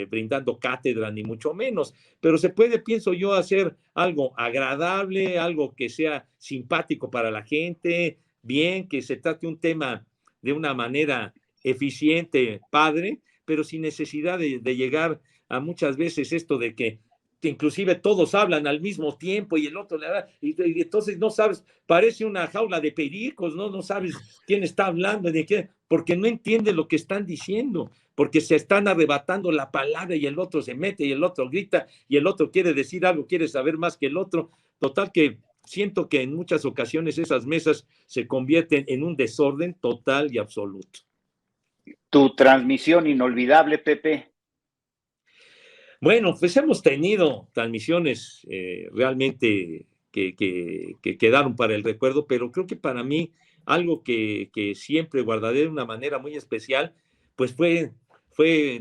brindando cátedra, ni mucho menos, pero se puede, pienso yo, hacer algo agradable, algo que sea simpático para la gente, bien, que se trate un tema de una manera eficiente, padre, pero sin necesidad de llegar a muchas veces esto de que inclusive todos hablan al mismo tiempo y el otro le da, y entonces no sabes, parece una jaula de pericos, no sabes quién está hablando, de quién, porque no entiende lo que están diciendo, porque se están arrebatando la palabra y el otro se mete y el otro grita y el otro quiere decir algo, quiere saber más que el otro. Total que siento que en muchas ocasiones esas mesas se convierten en un desorden total y absoluto. Tu transmisión inolvidable, Pepe. Bueno, pues hemos tenido transmisiones realmente que quedaron para el recuerdo, pero creo que para mí algo que siempre guardaré de una manera muy especial, pues fue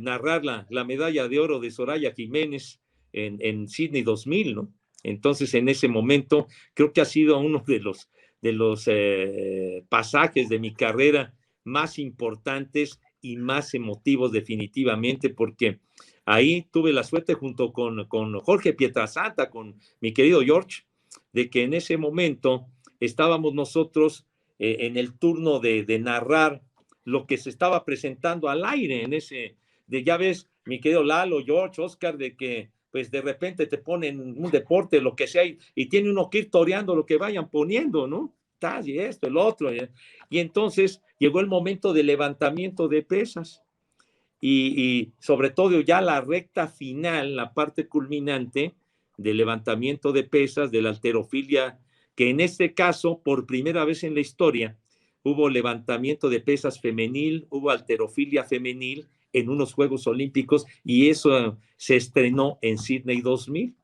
narrar la medalla de oro de Soraya Jiménez en Sydney 2000, ¿no? Entonces, en ese momento, creo que ha sido uno de los pasajes de mi carrera más importantes y más emotivos definitivamente, porque ahí tuve la suerte junto con Jorge Pietrasanta, con mi querido George, de que en ese momento estábamos nosotros en el turno de narrar lo que se estaba presentando al aire en ese, ya ves, mi querido Lalo, George, Oscar, de que pues de repente te ponen un deporte, lo que sea, y tiene uno que ir toreando lo que vayan poniendo, ¿no? Y esto, el otro. Y entonces llegó el momento de levantamiento de pesas. Y sobre todo ya la recta final, la parte culminante del levantamiento de pesas, de la halterofilia, que en este caso, por primera vez en la historia, hubo levantamiento de pesas femenil, hubo halterofilia femenil en unos Juegos Olímpicos, y eso se estrenó en Sydney 2000.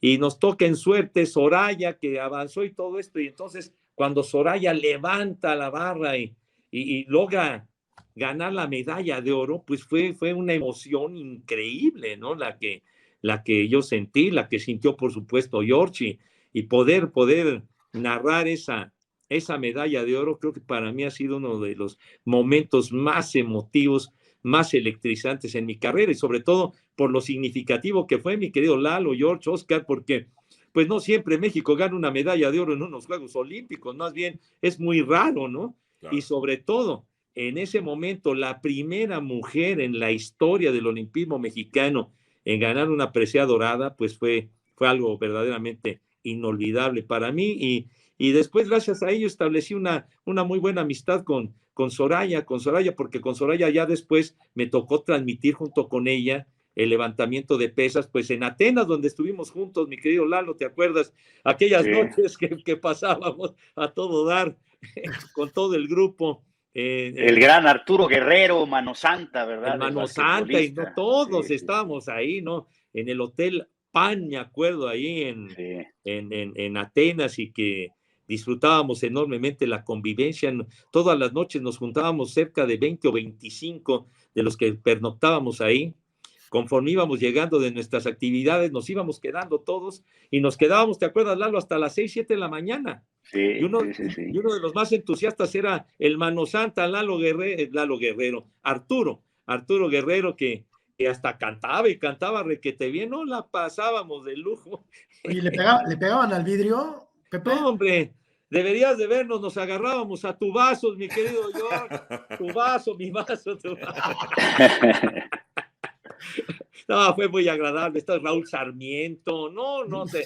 Y nos toca en suerte Soraya, que avanzó y todo esto, y entonces cuando Soraya levanta la barra y logra ganar la medalla de oro, pues fue una emoción increíble, ¿no? La que yo sentí, la que sintió, por supuesto, George, y poder narrar esa medalla de oro, creo que para mí ha sido uno de los momentos más emotivos, más electrizantes en mi carrera, y sobre todo por lo significativo que fue, mi querido Lalo, George, Oscar, porque pues no siempre México gana una medalla de oro en unos Juegos Olímpicos, más bien es muy raro, ¿no? Claro. Y sobre todo, en ese momento, la primera mujer en la historia del olimpismo mexicano en ganar una presea dorada, pues fue algo verdaderamente inolvidable para mí, y después, gracias a ello, establecí una muy buena amistad con Soraya, porque con Soraya ya después me tocó transmitir junto con ella el levantamiento de pesas, pues en Atenas, donde estuvimos juntos, mi querido Lalo, ¿te acuerdas? Aquellas noches que pasábamos a todo dar con todo el grupo. El gran Arturo Guerrero, Mano Santa, ¿verdad? Mano Santa, y no todos estábamos ahí, ¿no? En el Hotel Pan, me acuerdo, ahí en Atenas, y que disfrutábamos enormemente la convivencia. Todas las noches nos juntábamos cerca de 20 o 25 de los que pernoctábamos ahí. Conforme íbamos llegando de nuestras actividades, nos íbamos quedando todos, y nos quedábamos, ¿te acuerdas, Lalo? Hasta las 6, 7 de la mañana. Sí, y uno de los más entusiastas era el Mano Santa, Lalo Guerrero, Arturo Guerrero, que hasta cantaba requete bien, no la pasábamos de lujo. Oye, ¿le pegaban al vidrio, Pepe? No, hombre, deberías de vernos, nos agarrábamos a tu vasos, mi querido George, tu vaso, mi vaso, tu vaso. No, fue muy agradable. Está Raúl Sarmiento, no sé,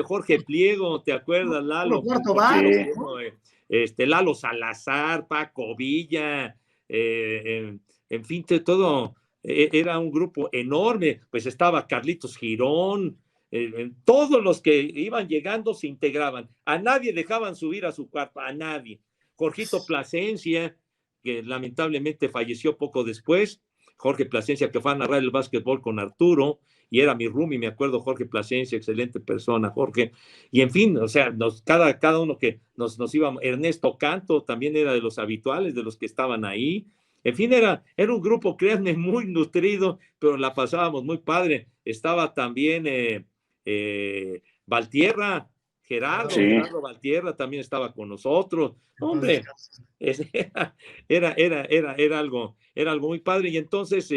Jorge Pliego, ¿te acuerdas, Lalo? Lalo Salazar, Paco Villa, en fin, todo, era un grupo enorme. Pues estaba Carlitos Girón, todos los que iban llegando se integraban. A nadie dejaban subir a su cuarto, a nadie. Jorgito Plasencia, que lamentablemente falleció poco después. Jorge Plasencia, que fue a narrar el básquetbol con Arturo, y era mi roomie, me acuerdo, Jorge Plasencia, excelente persona, Jorge. Y en fin, o sea, cada uno que nos íbamos, Ernesto Canto también era de los habituales, de los que estaban ahí. En fin, era un grupo, créanme, muy nutrido, pero la pasábamos muy padre. Estaba también Valtierra, Gerardo Valtierra también estaba con nosotros. Hombre, era algo muy padre. Y entonces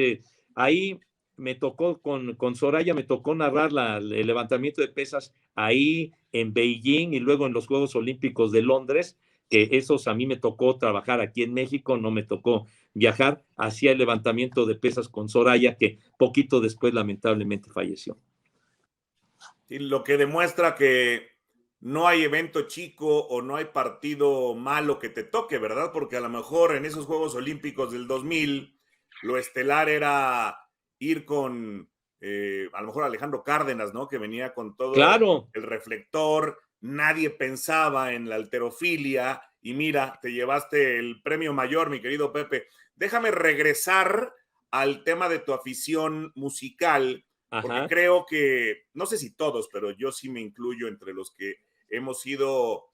ahí me tocó con Soraya, me tocó narrar el levantamiento de pesas ahí en Beijing y luego en los Juegos Olímpicos de Londres, que esos a mí me tocó trabajar aquí en México, no me tocó viajar. Hacía el levantamiento de pesas con Soraya, que poquito después lamentablemente falleció. Y lo que demuestra que no hay evento chico o no hay partido malo que te toque, ¿verdad? Porque a lo mejor en esos Juegos Olímpicos del 2000, lo estelar era ir con, a lo mejor Alejandro Cárdenas, ¿no? Que venía con todo el reflector, nadie pensaba en la halterofilia, y mira, te llevaste el premio mayor, mi querido Pepe. Déjame regresar al tema de tu afición musical, porque creo que, no sé si todos, pero yo sí me incluyo entre los que hemos sido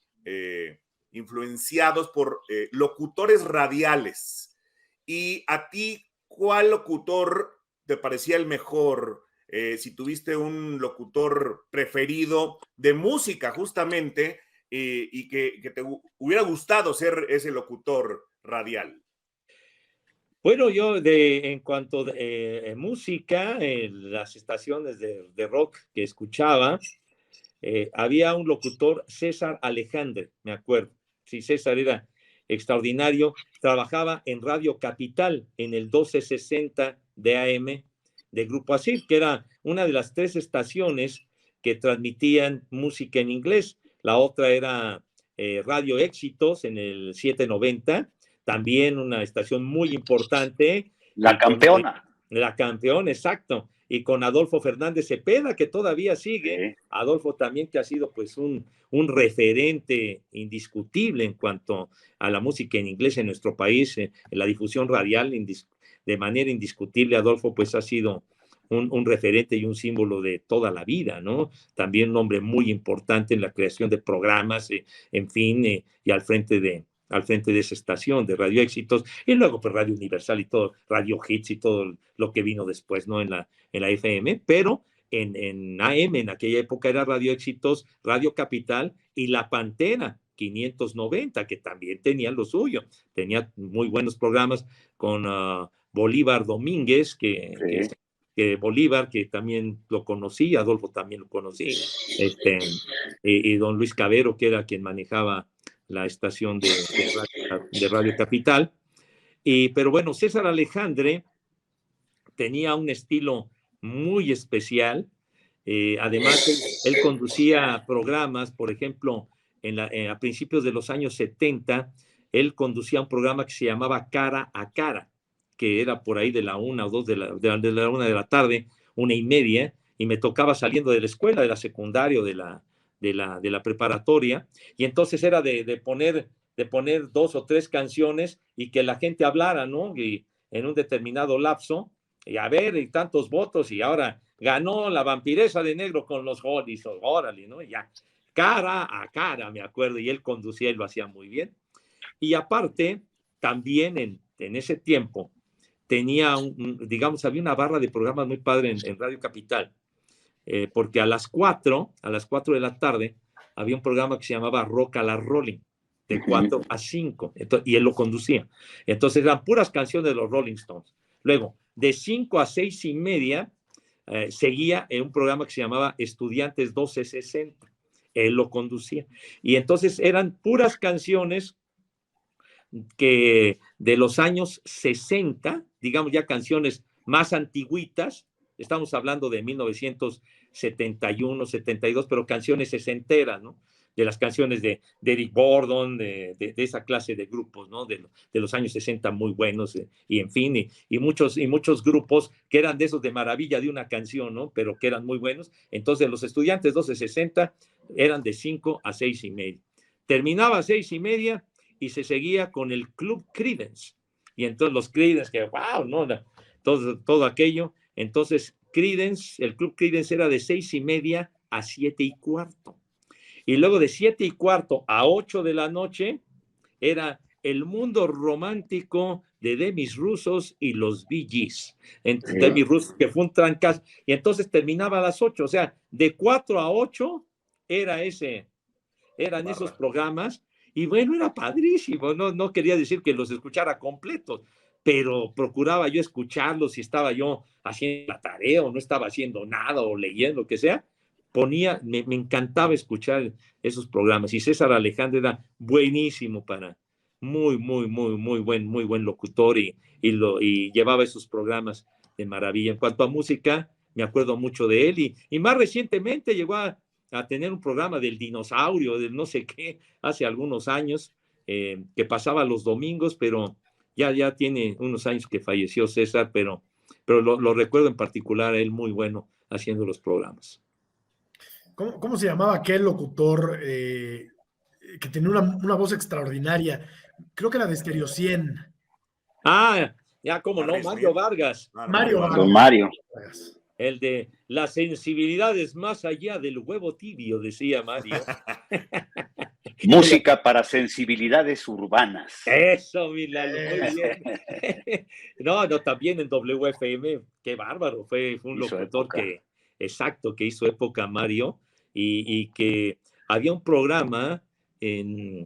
influenciados por locutores radiales. Y a ti, ¿cuál locutor te parecía el mejor? Si tuviste un locutor preferido de música, justamente, y que te hubiera gustado ser ese locutor radial. Bueno, yo en cuanto a música, las estaciones de rock que escuchaba, había un locutor, César Alejandre, me acuerdo. Sí, César era extraordinario. Trabajaba en Radio Capital, en el 1260 de AM de Grupo ASIR, que era una de las 3 estaciones que transmitían música en inglés. La otra era Radio Éxitos en el 790, también una estación muy importante. La Campeona. La Campeona, exacto. Y con Adolfo Fernández Cepeda, que todavía sigue. Sí. Adolfo también, que ha sido pues un referente indiscutible en cuanto a la música en inglés en nuestro país, en la difusión radial, de manera indiscutible. Adolfo pues ha sido un referente y un símbolo de toda la vida, ¿no? También un hombre muy importante en la creación de programas, en fin, y al frente de esa estación de Radio Éxitos, y luego pues Radio Universal y todo, Radio Hits y todo lo que vino después, ¿no? En la FM, pero en AM en aquella época era Radio Éxitos, Radio Capital y La Pantera 590, que también tenía lo suyo, tenía muy buenos programas con Bolívar Domínguez, que Bolívar, que también lo conocí, Adolfo también lo conocí, y don Luis Cabero, que era quien manejaba la estación de Radio Capital. Pero bueno, César Alejandre tenía un estilo muy especial. Además, él conducía programas, por ejemplo, a principios de los años 70, él conducía un programa que se llamaba Cara a Cara, que era por ahí de la 1 o 2 de la 1 de la tarde, 1:30, y me tocaba saliendo de la escuela, de la secundaria o de la preparatoria, y entonces era de poner 2 o 3 canciones y que la gente hablara, ¿no? Y en un determinado lapso, y a ver, y tantos votos, y ahora ganó la Vampiresa de Negro con los Hollies, órale, ¿no? Y ya, Cara a Cara, me acuerdo, y él conducía y lo hacía muy bien. Y aparte, también en ese tiempo, tenía, digamos, había una barra de programas muy padre en Radio Capital, porque a las 4 de la tarde había un programa que se llamaba Rock a la Rolling, de 4 a 5, y él lo conducía. Entonces eran puras canciones de los Rolling Stones. Luego, de 5 a 6:30, seguía en un programa que se llamaba Estudiantes 1260. él lo conducía. Y entonces eran puras canciones que de los años 60, digamos ya canciones más antiguitas, estamos hablando de 1971, 72, pero canciones sesenteras, ¿no? De las canciones de Eric Burdon, de esa clase de grupos, ¿no? De los años 60 muy buenos, y en fin, y muchos grupos que eran de esos de maravilla de una canción, ¿no? Pero que eran muy buenos. Entonces los estudiantes 1260 eran de 5 a 6:30. Terminaba a 6:30 y se seguía con el Club Creedence. Y entonces los Creedence, que wow, ¿no? Todo aquello. Entonces Creedence, el Club Creedence era de 6:30 a 7:15. Y luego de 7:15 a 8 de la noche era El Mundo Romántico de Demis Roussos y los Bee Gees. Demis Roussos, que fue un trancazo. Y entonces terminaba a las 8. O sea, de 4 a 8 eran esos programas. Y bueno, era padrísimo. No quería decir que los escuchara completos, pero procuraba yo escucharlos si estaba yo haciendo la tarea o no estaba haciendo nada o leyendo, lo que sea. Me encantaba escuchar esos programas. Y César Alejandro era buenísimo muy buen locutor y llevaba esos programas de maravilla. En cuanto a música, me acuerdo mucho de él y más recientemente llegó a tener un programa del dinosaurio, del no sé qué, hace algunos años, que pasaba los domingos, pero ya tiene unos años que falleció César, pero lo recuerdo en particular a él muy bueno haciendo los programas. ¿Cómo se llamaba aquel locutor que tenía una voz extraordinaria? Creo que era de Stereo 100. Ah, ya cómo no, Mario Vargas. Mario Vargas. Don Mario. El de las sensibilidades más allá del huevo tibio, decía Mario. Música para sensibilidades urbanas. Eso, mi Lalo, muy bien. No, también en WFM, qué bárbaro, fue un locutor que hizo época Mario, y que había un programa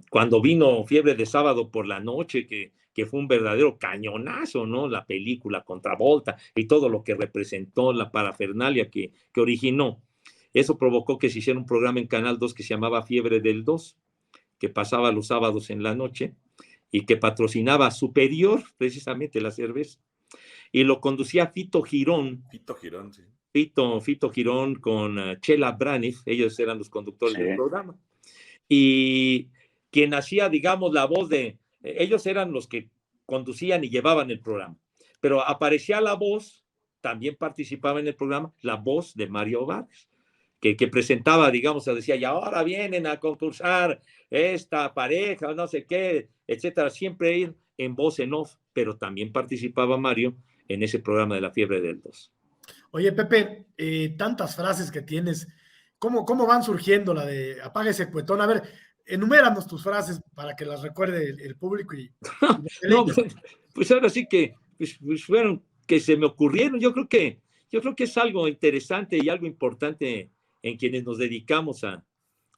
cuando vino Fiebre de Sábado por la Noche, que fue un verdadero cañonazo, ¿no? La película Contravolta y todo lo que representó, la parafernalia que originó. Eso provocó que se hiciera un programa en Canal 2 que se llamaba Fiebre del 2, que pasaba los sábados en la noche y que patrocinaba Superior, precisamente la cerveza. Y lo conducía Fito Girón. Fito Girón, sí. Fito Girón con Chela Braniff, ellos eran los conductores del programa. Y quien hacía, digamos, la voz ellos eran los que conducían y llevaban el programa. Pero aparecía la voz, también participaba en el programa, la voz de Mario Vargas, que presentaba, digamos, decía, y ahora vienen a concursar esta pareja, no sé qué, etcétera, siempre en voz en off, pero también participaba Mario en ese programa de la Fiebre del 2. Oye, Pepe, tantas frases que tienes, ¿cómo van surgiendo la de apaga ese cuetón? A ver, enuméranos tus frases para que las recuerde el público. No, pues ahora sí que pues fueron que se me ocurrieron. Yo creo que es algo interesante y algo importante en quienes nos dedicamos a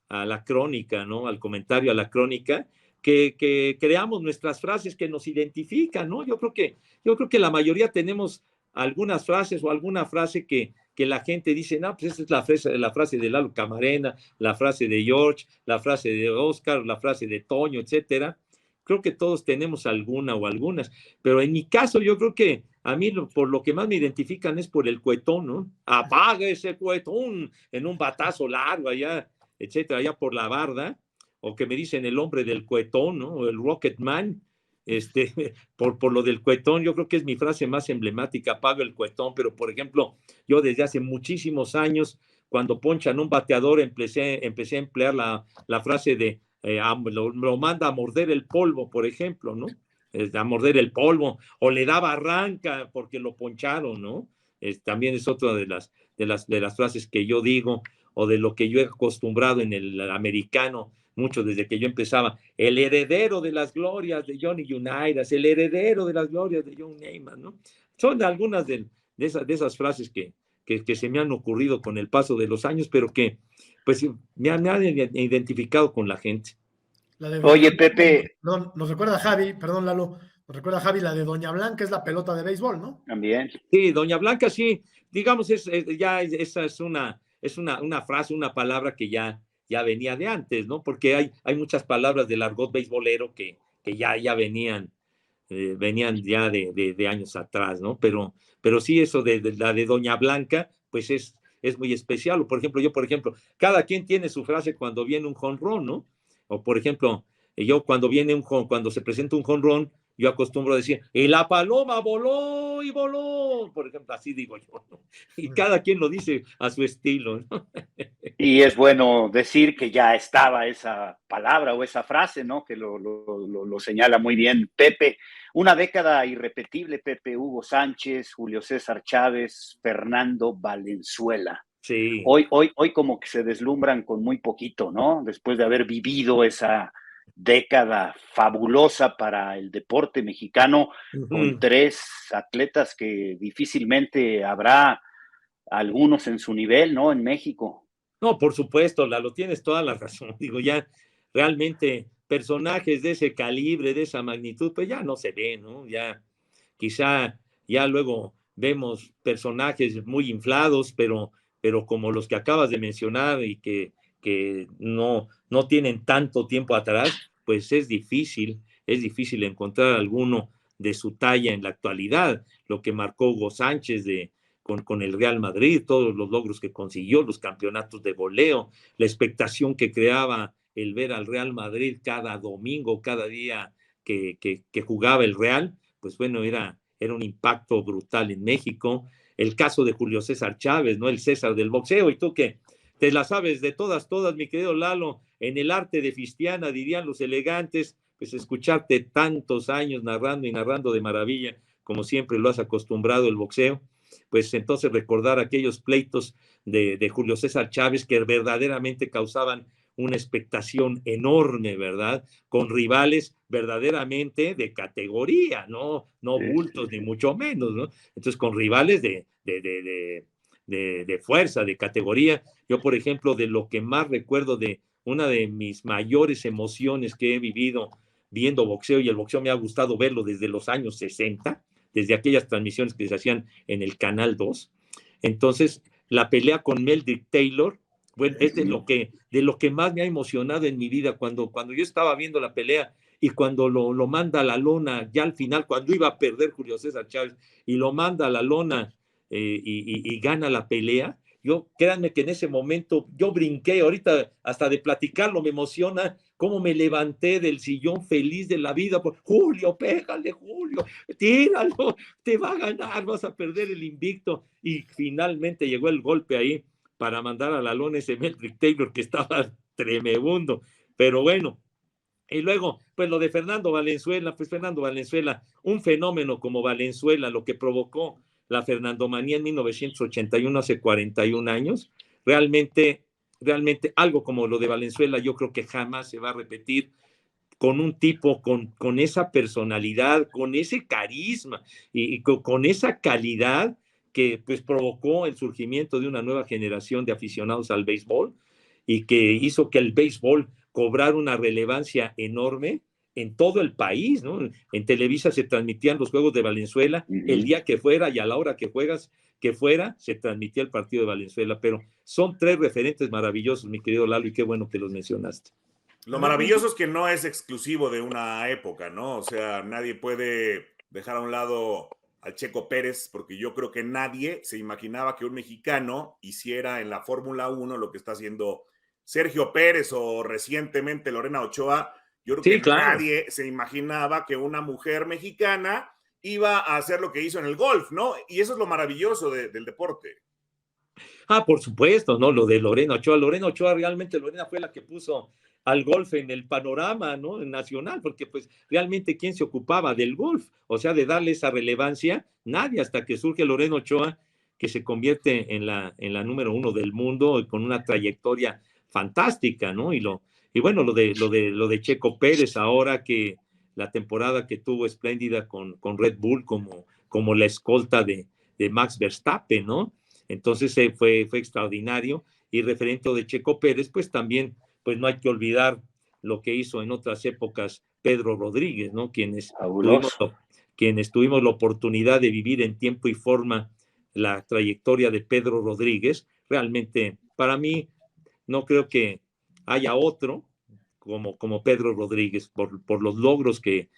la crónica, ¿no? Al comentario, a la crónica, que creamos nuestras frases que nos identifican, ¿no? Yo creo que la mayoría tenemos algunas frases o alguna frase que la gente dice, no, pues esa es la frase de Lalo Camarena, la frase de George, la frase de Oscar, la frase de Toño, etcétera. Creo que todos tenemos alguna o algunas, pero en mi caso yo creo que a mí por lo que más me identifican es por el cuetón, ¿no? Apaga ese cuetón en un batazo largo allá, etcétera, allá por la barda, o que me dicen el hombre del cuetón, ¿no? O el Rocket Man. Por lo del cuetón, yo creo que es mi frase más emblemática, apago el cuetón. Pero por ejemplo, yo desde hace muchísimos años, cuando ponchan un bateador, empecé a emplear la frase de lo manda a morder el polvo, por ejemplo, ¿no? A morder el polvo, o le da barranca porque lo poncharon, ¿no? También es otra de las frases que yo digo, o de lo que yo he acostumbrado en el americano mucho desde que yo empezaba, el heredero de las glorias de Johnny Unitas, el heredero de las glorias de John Neyman, ¿no? Son algunas de esas frases que se me han ocurrido con el paso de los años, pero que pues me han identificado con la gente. Oye, Pepe. No, nos recuerda Javi, perdón, Lalo, nos recuerda Javi la de Doña Blanca, es la pelota de béisbol, ¿no? También. Sí, Doña Blanca, sí, digamos, esa es una frase, una palabra que ya ya venía de antes, ¿no? Porque hay muchas palabras del argot beisbolero que ya venían ya de años atrás, ¿no? Pero sí eso de la de Doña Blanca, pues es muy especial. O por ejemplo, cada quien tiene su frase cuando viene un jonrón, ¿no? O por ejemplo, yo cuando se presenta un jonrón, yo acostumbro a decir, y la paloma voló y voló, por ejemplo, así digo yo, ¿no? Y cada quien lo dice a su estilo, ¿no? Y es bueno decir que ya estaba esa palabra o esa frase, ¿no? Que lo señala muy bien Pepe. Una década irrepetible, Pepe, Hugo Sánchez, Julio César Chávez, Fernando Valenzuela. Sí. Hoy como que se deslumbran con muy poquito, ¿no? Después de haber vivido esa década fabulosa para el deporte mexicano, con 3 atletas que difícilmente habrá algunos en su nivel, ¿no? En México. No, por supuesto, Lalo, tienes toda la razón. Digo, ya realmente personajes de ese calibre, de esa magnitud, pues ya no se ven, ¿no? Ya quizá ya luego vemos personajes muy inflados, pero como los que acabas de mencionar y que no tienen tanto tiempo atrás, pues es difícil encontrar alguno de su talla en la actualidad. Lo que marcó Hugo Sánchez con el Real Madrid, todos los logros que consiguió, los campeonatos de goleo, la expectación que creaba el ver al Real Madrid cada domingo, cada día que jugaba el Real, pues bueno, era un impacto brutal en México. El caso de Julio César Chávez, ¿no? El César del boxeo, y tú que te la sabes de todas, mi querido Lalo, en el arte de Fistiana, dirían los elegantes, pues escucharte tantos años narrando y narrando de maravilla, como siempre lo has acostumbrado el boxeo, pues entonces recordar aquellos pleitos de Julio César Chávez que verdaderamente causaban una expectación enorme, ¿verdad? Con rivales verdaderamente de categoría, no bultos ni mucho menos, ¿no? Entonces con rivales de fuerza, de categoría. Yo, por ejemplo, de lo que más recuerdo de una de mis mayores emociones que he vivido viendo boxeo, y el boxeo me ha gustado verlo desde los años 60, desde aquellas transmisiones que se hacían en el Canal 2. Entonces, la pelea con Meldrick Taylor, bueno, es de lo que más me ha emocionado en mi vida, cuando yo estaba viendo la pelea y cuando lo manda a la lona, ya al final, cuando iba a perder Julio César Chávez, y lo manda a la lona y gana la pelea. Yo, créanme que en ese momento yo brinqué, ahorita hasta de platicarlo me emociona cómo me levanté del sillón feliz de la vida. Julio, pégale, Julio, tíralo, te va a ganar, vas a perder el invicto. Y finalmente llegó el golpe ahí para mandar a la lona ese Meldrick Taylor que estaba tremebundo. Pero bueno, y luego, pues lo de Fernando Valenzuela, un fenómeno como Valenzuela, lo que provocó la Fernandomanía en 1981, hace 41 años, realmente algo como lo de Valenzuela yo creo que jamás se va a repetir, con un tipo con esa personalidad, con ese carisma y con esa calidad que pues provocó el surgimiento de una nueva generación de aficionados al béisbol y que hizo que el béisbol cobrara una relevancia enorme en todo el país, ¿no? En Televisa se transmitían los juegos de Valenzuela el día que fuera y a la hora que fuera, se transmitía el partido de Valenzuela, pero son 3 referentes maravillosos, mi querido Lalo, y qué bueno que los mencionaste. Lo maravilloso es que no es exclusivo de una época, ¿no? O sea, nadie puede dejar a un lado al Checo Pérez, porque yo creo que nadie se imaginaba que un mexicano hiciera en la Fórmula 1 lo que está haciendo Sergio Pérez o recientemente Lorena Ochoa. Yo creo que claro, nadie se imaginaba que una mujer mexicana iba a hacer lo que hizo en el golf, ¿no? Y eso es lo maravilloso del deporte. Por supuesto, ¿no? Lo de Lorena Ochoa, realmente Lorena fue la que puso al golf en el panorama, ¿no? Nacional, porque pues realmente ¿quién se ocupaba del golf? O sea, de darle esa relevancia, nadie, hasta que surge Lorena Ochoa, que se convierte en la número 1 del mundo y con una trayectoria fantástica, ¿no? Y bueno, lo de Checo Pérez ahora, que la temporada que tuvo espléndida con Red Bull como la escolta de Max Verstappen, ¿no? Entonces fue extraordinario. Y referente de Checo Pérez, pues también, pues no hay que olvidar lo que hizo en otras épocas Pedro Rodríguez, ¿no? Quienes tuvimos la oportunidad de vivir en tiempo y forma la trayectoria de Pedro Rodríguez. Realmente, para mí, no creo que haya otro como Pedro Rodríguez, por los logros que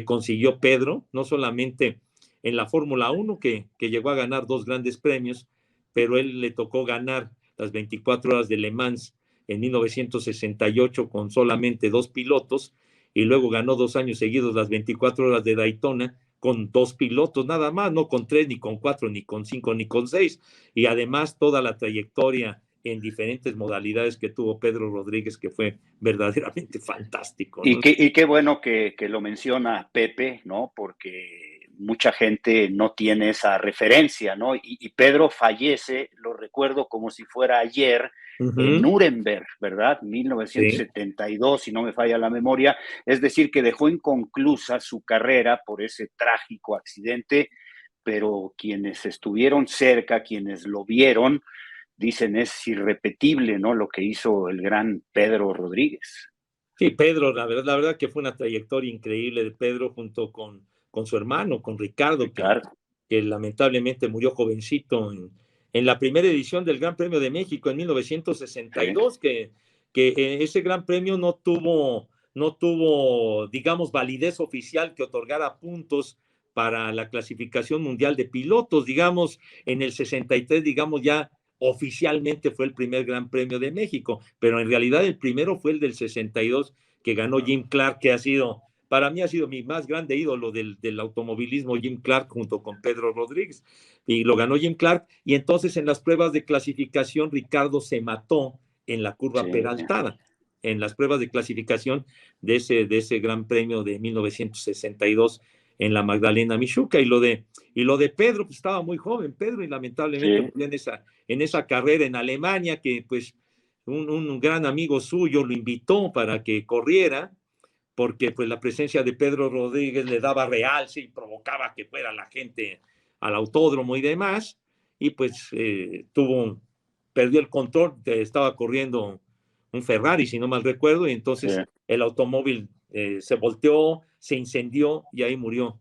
consiguió Pedro, no solamente en la Fórmula 1, que llegó a ganar 2 grandes premios, pero él le tocó ganar las 24 horas de Le Mans en 1968 con solamente 2 pilotos, y luego ganó 2 años seguidos las 24 horas de Daytona con 2 pilotos nada más, no con 3, ni con 4, ni con 5, ni con 6, y además toda la trayectoria en diferentes modalidades que tuvo Pedro Rodríguez, que fue verdaderamente fantástico, ¿no? Y qué bueno que lo menciona Pepe, ¿no? Porque mucha gente no tiene esa referencia, ¿no? Y Pedro fallece, lo recuerdo como si fuera ayer, en Nuremberg, ¿verdad? 1972, sí. Si no me falla la memoria. Es decir, que dejó inconclusa su carrera por ese trágico accidente, pero quienes estuvieron cerca, quienes lo vieron, dicen es irrepetible, ¿no? Lo que hizo el gran Pedro Rodríguez. Sí, Pedro, la verdad que fue una trayectoria increíble de Pedro junto con su hermano, con Ricardo, que lamentablemente murió jovencito en la primera edición del Gran Premio de México en 1962, sí. que ese Gran Premio no tuvo, digamos, validez oficial que otorgara puntos para la clasificación mundial de pilotos. Digamos, en el 63, digamos, ya oficialmente fue el primer Gran Premio de México, pero en realidad el primero fue el del 62, que ganó Jim Clark, que para mí ha sido mi más grande ídolo del automovilismo, Jim Clark, junto con Pedro Rodríguez, y lo ganó Jim Clark, y entonces en las pruebas de clasificación Ricardo se mató en la curva peraltada, en las pruebas de clasificación de ese Gran Premio de 1962 en la Magdalena Michuca. Y lo de Pedro, pues estaba muy joven Pedro, y lamentablemente murió en esa carrera en Alemania, que pues un gran amigo suyo lo invitó para que corriera, porque pues la presencia de Pedro Rodríguez le daba realce y provocaba que fuera la gente al autódromo y demás, y pues perdió el control, estaba corriendo un Ferrari, si no mal recuerdo, y entonces el automóvil se volteó, se incendió, y ahí murió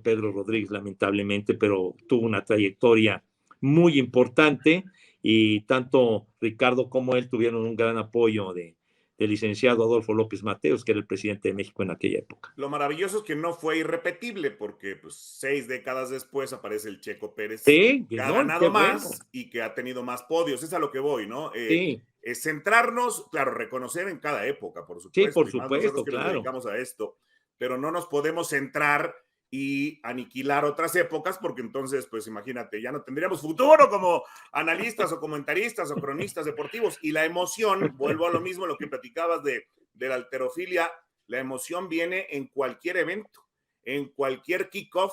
Pedro Rodríguez, lamentablemente, pero tuvo una trayectoria muy importante, y tanto Ricardo como él tuvieron un gran apoyo del licenciado Adolfo López Mateos, que era el presidente de México en aquella época. Lo maravilloso es que no fue irrepetible, porque pues 6 décadas después aparece el Checo Pérez, que ha ganado más y que ha tenido más podios. Es a lo que voy, ¿no? Es centrarnos, claro, reconocer en cada época, por supuesto. Sí, por supuesto, nosotros que nos dedicamos a esto, pero no nos podemos centrar y aniquilar otras épocas, porque entonces, pues imagínate, ya no tendríamos futuro como analistas o comentaristas o cronistas deportivos. Y la emoción, vuelvo a lo mismo, lo que platicabas de la halterofilia, la emoción viene en cualquier evento, en cualquier kickoff,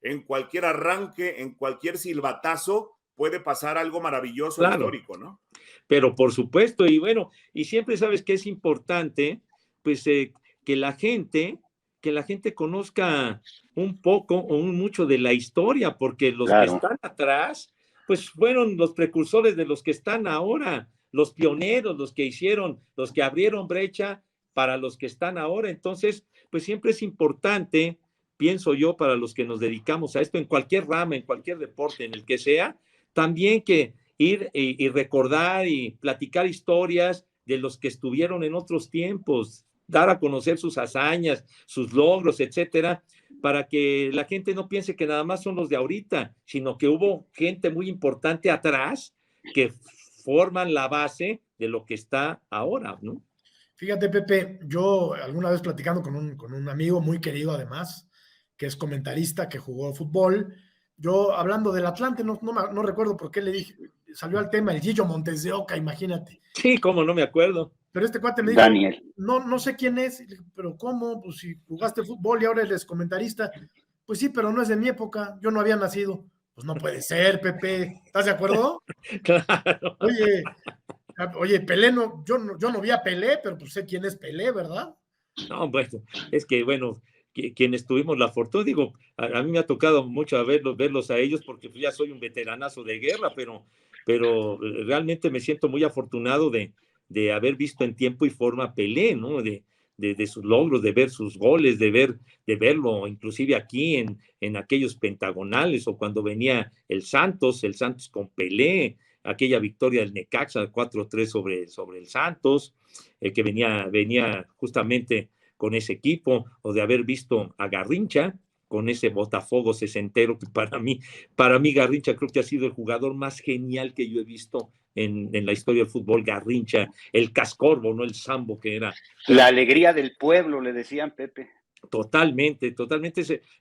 en cualquier arranque, en cualquier silbatazo, puede pasar algo maravilloso, histórico, ¿no? Pero por supuesto, y bueno, y siempre sabes que es importante, pues, que la gente conozca un poco o mucho de la historia, porque los que están atrás, pues fueron los precursores de los que están ahora, los pioneros, los que abrieron brecha para los que están ahora. Entonces, pues siempre es importante, pienso yo, para los que nos dedicamos a esto, en cualquier rama, en cualquier deporte, en el que sea, también que ir y recordar y platicar historias de los que estuvieron en otros tiempos, dar a conocer sus hazañas, sus logros, etcétera, para que la gente no piense que nada más son los de ahorita, sino que hubo gente muy importante atrás que forman la base de lo que está ahora, ¿no? Fíjate, Pepe, yo alguna vez platicando con un amigo muy querido además, que es comentarista, que jugó fútbol, yo hablando del Atlante, no recuerdo por qué le dije, salió al tema el Gillo Montes de Oca, imagínate. Sí, cómo no me acuerdo. Pero este cuate me dijo, Daniel, no sé quién es, pero ¿cómo? Pues si jugaste fútbol y ahora eres comentarista. Pues sí, pero no es de mi época, yo no había nacido. Pues no puede ser, Pepe, ¿estás de acuerdo? Claro. Oye, Pelé, yo no vi a Pelé, pero pues sé quién es Pelé, ¿verdad? No, bueno, es que bueno, quienes tuvimos la fortuna, digo, a mí me ha tocado mucho verlos a ellos, porque ya soy un veteranazo de guerra, pero realmente me siento muy afortunado de haber visto en tiempo y forma a Pelé, ¿no? De sus logros, de ver sus goles, de verlo inclusive aquí en aquellos pentagonales, o cuando venía el Santos con Pelé, aquella victoria del Necaxa 4-3 sobre el Santos, que venía justamente con ese equipo, o de haber visto a Garrincha con ese Botafogo sesentero, que para mí Garrincha creo que ha sido el jugador más genial que yo he visto en la historia del fútbol. Garrincha, el cascorbo, no el sambo que era. La alegría del pueblo, le decían, Pepe. Totalmente.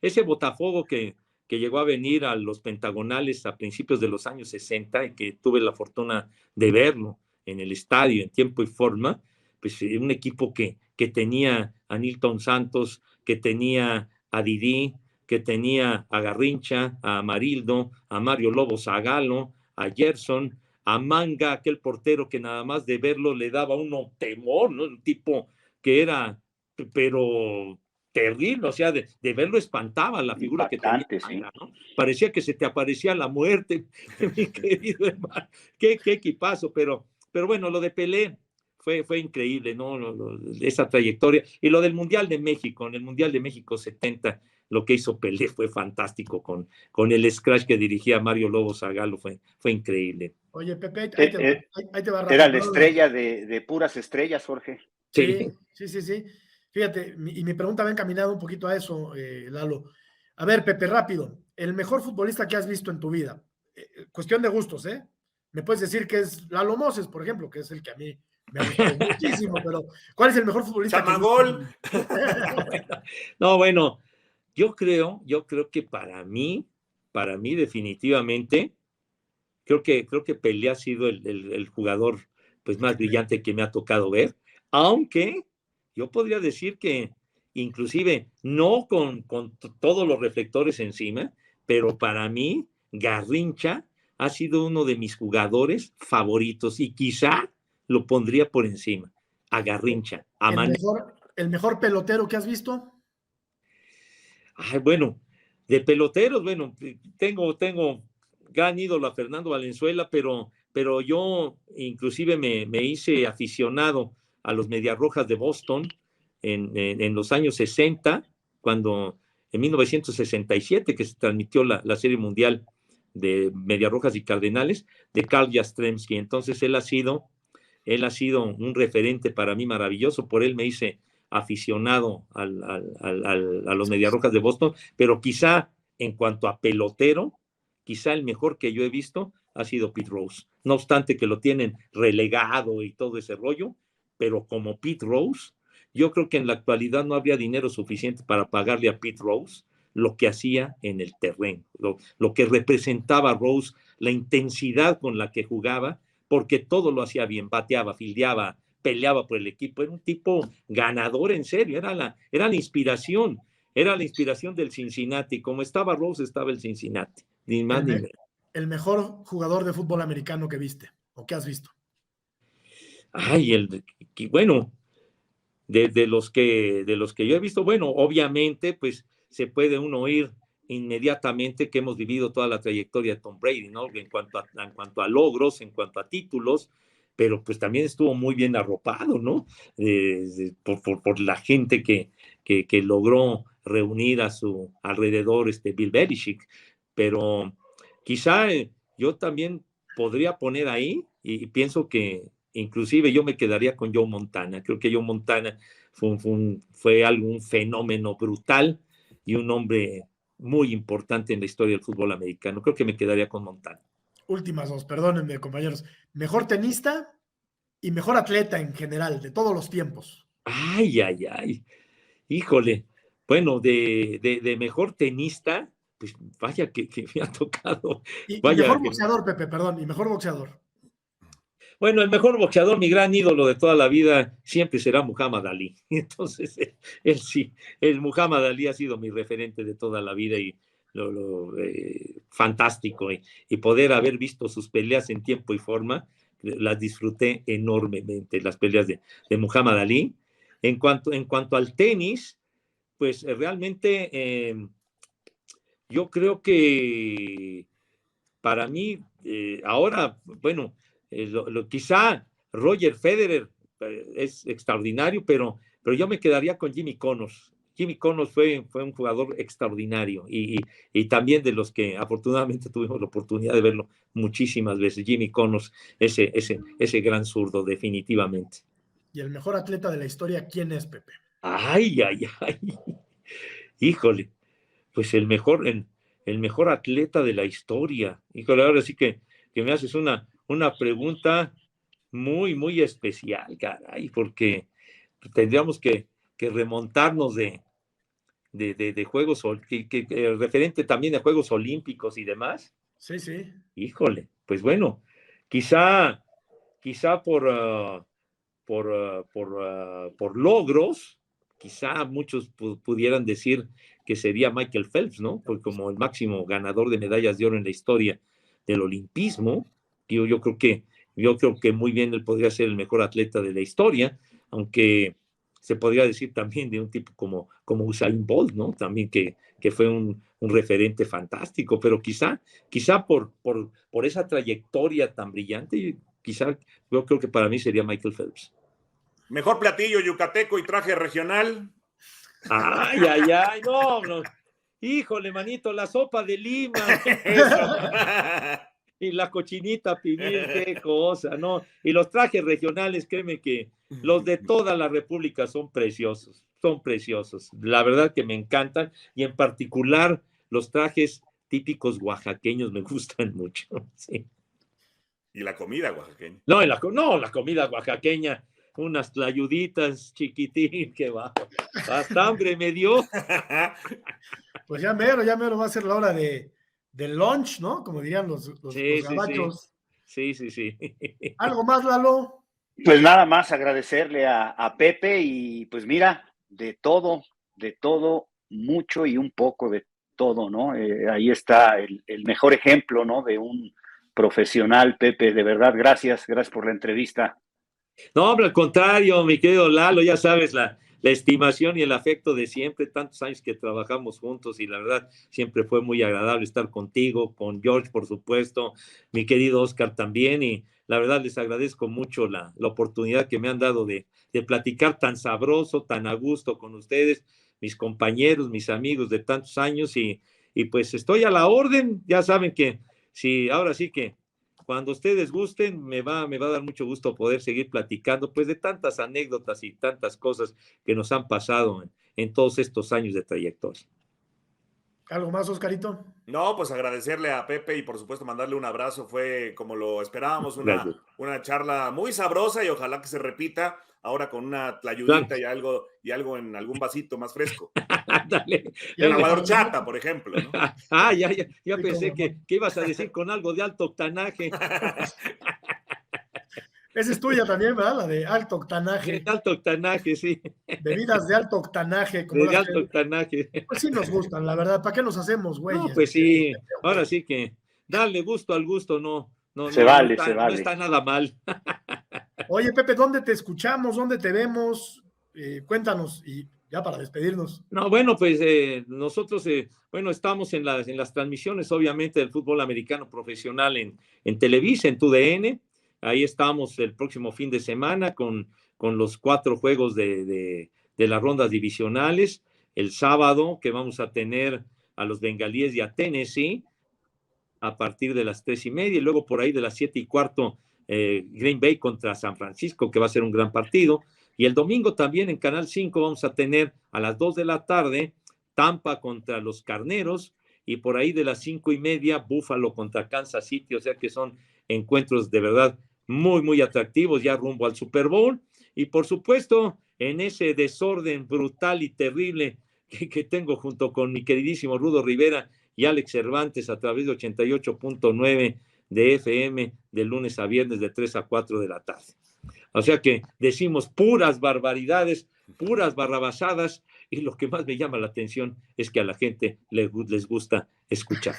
Ese Botafogo que llegó a venir a los Pentagonales a principios de los años 60 y que tuve la fortuna de verlo en el estadio en tiempo y forma, pues un equipo que tenía a Nilton Santos, que tenía a Didi, que tenía a Garrincha, a Amarildo, a Mario Lobo Zagalo, a Gerson, a Manga, aquel portero que nada más de verlo le daba uno temor, ¿no? Un tipo que era, pero terrible, o sea, de verlo espantaba la figura Impactante, que tenía, sí. ¿no? Parecía que se te aparecía la muerte, mi querido hermano. Qué equipazo, pero bueno, lo de Pelé fue increíble, ¿no? Esa trayectoria. Y lo del Mundial de México, en el Mundial de México 70, lo que hizo Pelé fue fantástico con el scratch que dirigía Mario Lobo Zagalo, fue increíble. Oye, Pepe, ahí te va rápido. Era la estrella de puras estrellas, Jorge. Sí. Fíjate, y mi pregunta va encaminada un poquito a eso, Lalo. A ver, Pepe, rápido. El mejor futbolista que has visto en tu vida. Cuestión de gustos, ¿eh? Me puedes decir que es Lalo Moses, por ejemplo, que es el que a mí me ha gustado muchísimo, pero ¿cuál es el mejor futbolista? ¡Chamagol! No, bueno, yo creo que para mí definitivamente, creo que Pelé ha sido el jugador pues más brillante que me ha tocado ver, aunque yo podría decir que inclusive no con todos los reflectores encima, pero para mí Garrincha ha sido uno de mis jugadores favoritos y quizá lo pondría por encima a Garrincha. ¿El mejor pelotero que has visto? Ay, bueno, de peloteros, bueno, tengo gran ídolo a Fernando Valenzuela, pero yo inclusive me hice aficionado a los Medias Rojas de Boston en los años 60, cuando en 1967 que se transmitió la Serie Mundial de Medias Rojas y Cardenales de Carl Jastrzemski. Entonces él ha sido un referente para mí maravilloso. Por él me hice aficionado a los Medias Rojas de Boston, pero quizá en cuanto a pelotero, quizá el mejor que yo he visto ha sido Pete Rose. No obstante que lo tienen relegado y todo ese rollo, pero como Pete Rose, yo creo que en la actualidad no habría dinero suficiente para pagarle a Pete Rose lo que hacía en el terreno, lo que representaba Rose, la intensidad con la que jugaba, porque todo lo hacía bien, bateaba, fildeaba, peleaba por el equipo, era un tipo ganador en serio, era la inspiración del Cincinnati. Como estaba Rose, estaba el Cincinnati, ni más ni menos. El mejor jugador de fútbol americano que viste o que has visto. Ay, bueno, de los que yo he visto, bueno, obviamente, pues se puede uno ir inmediatamente que hemos vivido toda la trayectoria de Tom Brady, ¿no? En cuanto a logros, en cuanto a títulos, pero pues también estuvo muy bien arropado, ¿no? Por la gente que logró reunir a su alrededor Bill Belichick, pero quizá yo también podría poner ahí, y pienso que inclusive yo me quedaría con Joe Montana. Creo que Joe Montana fue un fenómeno brutal y un hombre muy importante en la historia del fútbol americano. Creo que me quedaría con Montana. Últimas dos, perdónenme, compañeros. Mejor tenista y mejor atleta en general, de todos los tiempos. Ay. Híjole. Bueno, de mejor tenista, pues vaya que me ha tocado. Y mejor boxeador, Pepe, perdón, y mejor boxeador. Bueno, el mejor boxeador, mi gran ídolo de toda la vida, siempre será Muhammad Ali. Entonces, él sí, el Muhammad Ali ha sido mi referente de toda la vida y fantástico. Y poder haber visto sus peleas en tiempo y forma, las disfruté enormemente, las peleas de Muhammad Ali. En cuanto al tenis, pues realmente yo creo que para mí, ahora, bueno, quizá Roger Federer es extraordinario, pero yo me quedaría con Jimmy Connors. Jimmy Connors fue un jugador extraordinario y también de los que afortunadamente tuvimos la oportunidad de verlo muchísimas veces. Jimmy Connors, ese gran zurdo, definitivamente. ¿Y el mejor atleta de la historia quién es, Pepe? Ay. Híjole, pues el mejor atleta de la historia. Híjole, ahora sí que me haces una pregunta muy, muy especial, caray, porque tendríamos que remontarnos de juegos, referente también a Juegos Olímpicos y demás. Sí. Híjole, pues bueno, quizá por logros, quizá muchos pudieran decir que sería Michael Phelps, ¿no? Porque como el máximo ganador de medallas de oro en la historia del olimpismo, yo creo que muy bien él podría ser el mejor atleta de la historia, aunque se podría decir también de un tipo como Usain Bolt, ¿no? También que fue un referente fantástico, pero quizá por esa trayectoria tan brillante, quizá yo creo que para mí sería Michael Phelps. Mejor platillo yucateco y traje regional. Ay, no. Híjole, manito, la sopa de Lima. Y la cochinita pibil, qué cosa, ¿no? Y los trajes regionales, créeme que los de toda la República son preciosos. La verdad que me encantan, y en particular los trajes típicos oaxaqueños me gustan mucho, sí. Y la comida oaxaqueña. No, la comida oaxaqueña, unas tlayuditas, chiquitín, que va. Hasta hambre me dio. Pues ya mero va a ser la hora del lunch, ¿no? Como dirían los gabachos. Sí. ¿Algo más, Lalo? Pues nada más agradecerle a Pepe y pues mira, de todo, mucho y un poco de todo, ¿no? Ahí está el mejor ejemplo, ¿no? De un profesional, Pepe, de verdad, gracias por la entrevista. No, hombre, al contrario, mi querido Lalo, ya sabes, la estimación y el afecto de siempre, tantos años que trabajamos juntos, y la verdad siempre fue muy agradable estar contigo, con George, por supuesto, mi querido Oscar también, y la verdad les agradezco mucho la oportunidad que me han dado de platicar tan sabroso, tan a gusto con ustedes, mis compañeros, mis amigos de tantos años, y pues estoy a la orden. Ya saben que ahora sí que cuando ustedes gusten, me va a dar mucho gusto poder seguir platicando, pues, de tantas anécdotas y tantas cosas que nos han pasado en todos estos años de trayectoria. ¿Algo más, Oscarito? No, pues agradecerle a Pepe y por supuesto mandarle un abrazo. Fue como lo esperábamos, una charla muy sabrosa, y ojalá que se repita ahora con una tlayudita y algo en algún vasito más fresco. Dale. En agua de horchata, por ejemplo, ¿no? Ya pensé que ibas a decir con algo de alto octanaje. Esa es tuya también, ¿verdad? La de alto octanaje. De alto octanaje, sí. Bebidas de alto octanaje. De alto octanaje. Pues sí nos gustan, la verdad. ¿Para qué nos hacemos, güey? No, pues sí. Ahora sí que darle gusto al gusto no vale. No está nada mal. Oye, Pepe, ¿dónde te escuchamos? ¿Dónde te vemos? Cuéntanos, y ya para despedirnos. No, bueno, pues nosotros, estamos en las transmisiones, obviamente, del fútbol americano profesional en Televisa, en TUDN. Ahí estamos el próximo fin de semana con los 4 juegos de las rondas divisionales. El sábado, que vamos a tener a los Bengalíes y a Tennessee a partir de las 3:30, y luego por ahí de las 7:15, Green Bay contra San Francisco, que va a ser un gran partido. Y el domingo también en Canal 5 vamos a tener a las 2 de la tarde Tampa contra los Carneros, y por ahí de las 5:30 Buffalo contra Kansas City. O sea que son encuentros de verdad muy, muy atractivos, ya rumbo al Super Bowl. Y por supuesto, en ese desorden brutal y terrible que tengo junto con mi queridísimo Rudo Rivera y Alex Cervantes a través de 88.9 de FM, de lunes a viernes de 3 a 4 de la tarde. O sea que decimos puras barbaridades, puras barrabasadas, y lo que más me llama la atención es que a la gente les gusta escuchar.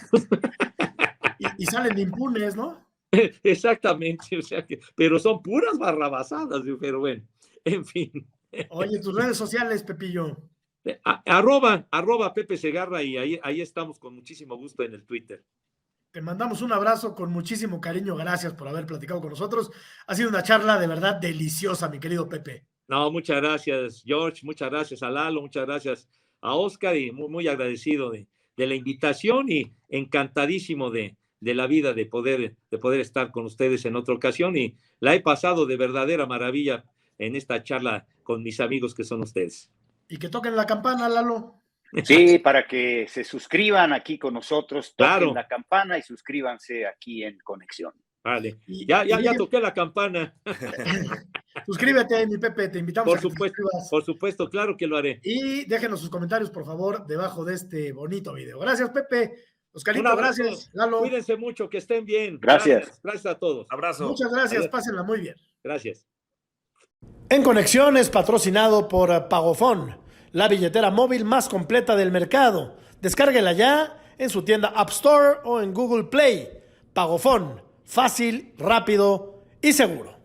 Y salen impunes, ¿no? Exactamente, o sea que, pero son puras barrabasadas, pero bueno, en fin. Oye, tus redes sociales, Pepillo. @ Pepe Segarra, y ahí estamos con muchísimo gusto en el Twitter. Te mandamos un abrazo con muchísimo cariño. Gracias por haber platicado con nosotros. Ha sido una charla de verdad deliciosa, mi querido Pepe. No, muchas gracias, George. Muchas gracias a Lalo. Muchas gracias a Oscar y muy, muy agradecido de la invitación y encantadísimo de la vida de poder estar con ustedes en otra ocasión, y la he pasado de verdadera maravilla en esta charla con mis amigos que son ustedes. Y que toquen la campana, Lalo. Sí, para que se suscriban aquí con nosotros, toquen Claro. la campana y suscríbanse aquí en Conexión. Vale, ya toqué la campana. Suscríbete, mi Pepe, te invitamos Por a que supuesto, te suscribas. por supuesto, claro que lo haré. Y déjenos sus comentarios, por favor, debajo de este bonito video. Gracias, Pepe. Oscarito, Un abrazo. gracias. Lalo. Cuídense mucho, que estén bien. Gracias. Gracias a todos. Abrazo. Muchas gracias, Adiós. pásenla muy bien. Gracias. En Conexión es patrocinado por Pagofón, la billetera móvil más completa del mercado. Descárguela ya en su tienda App Store o en Google Play. Pagofón, fácil, rápido y seguro.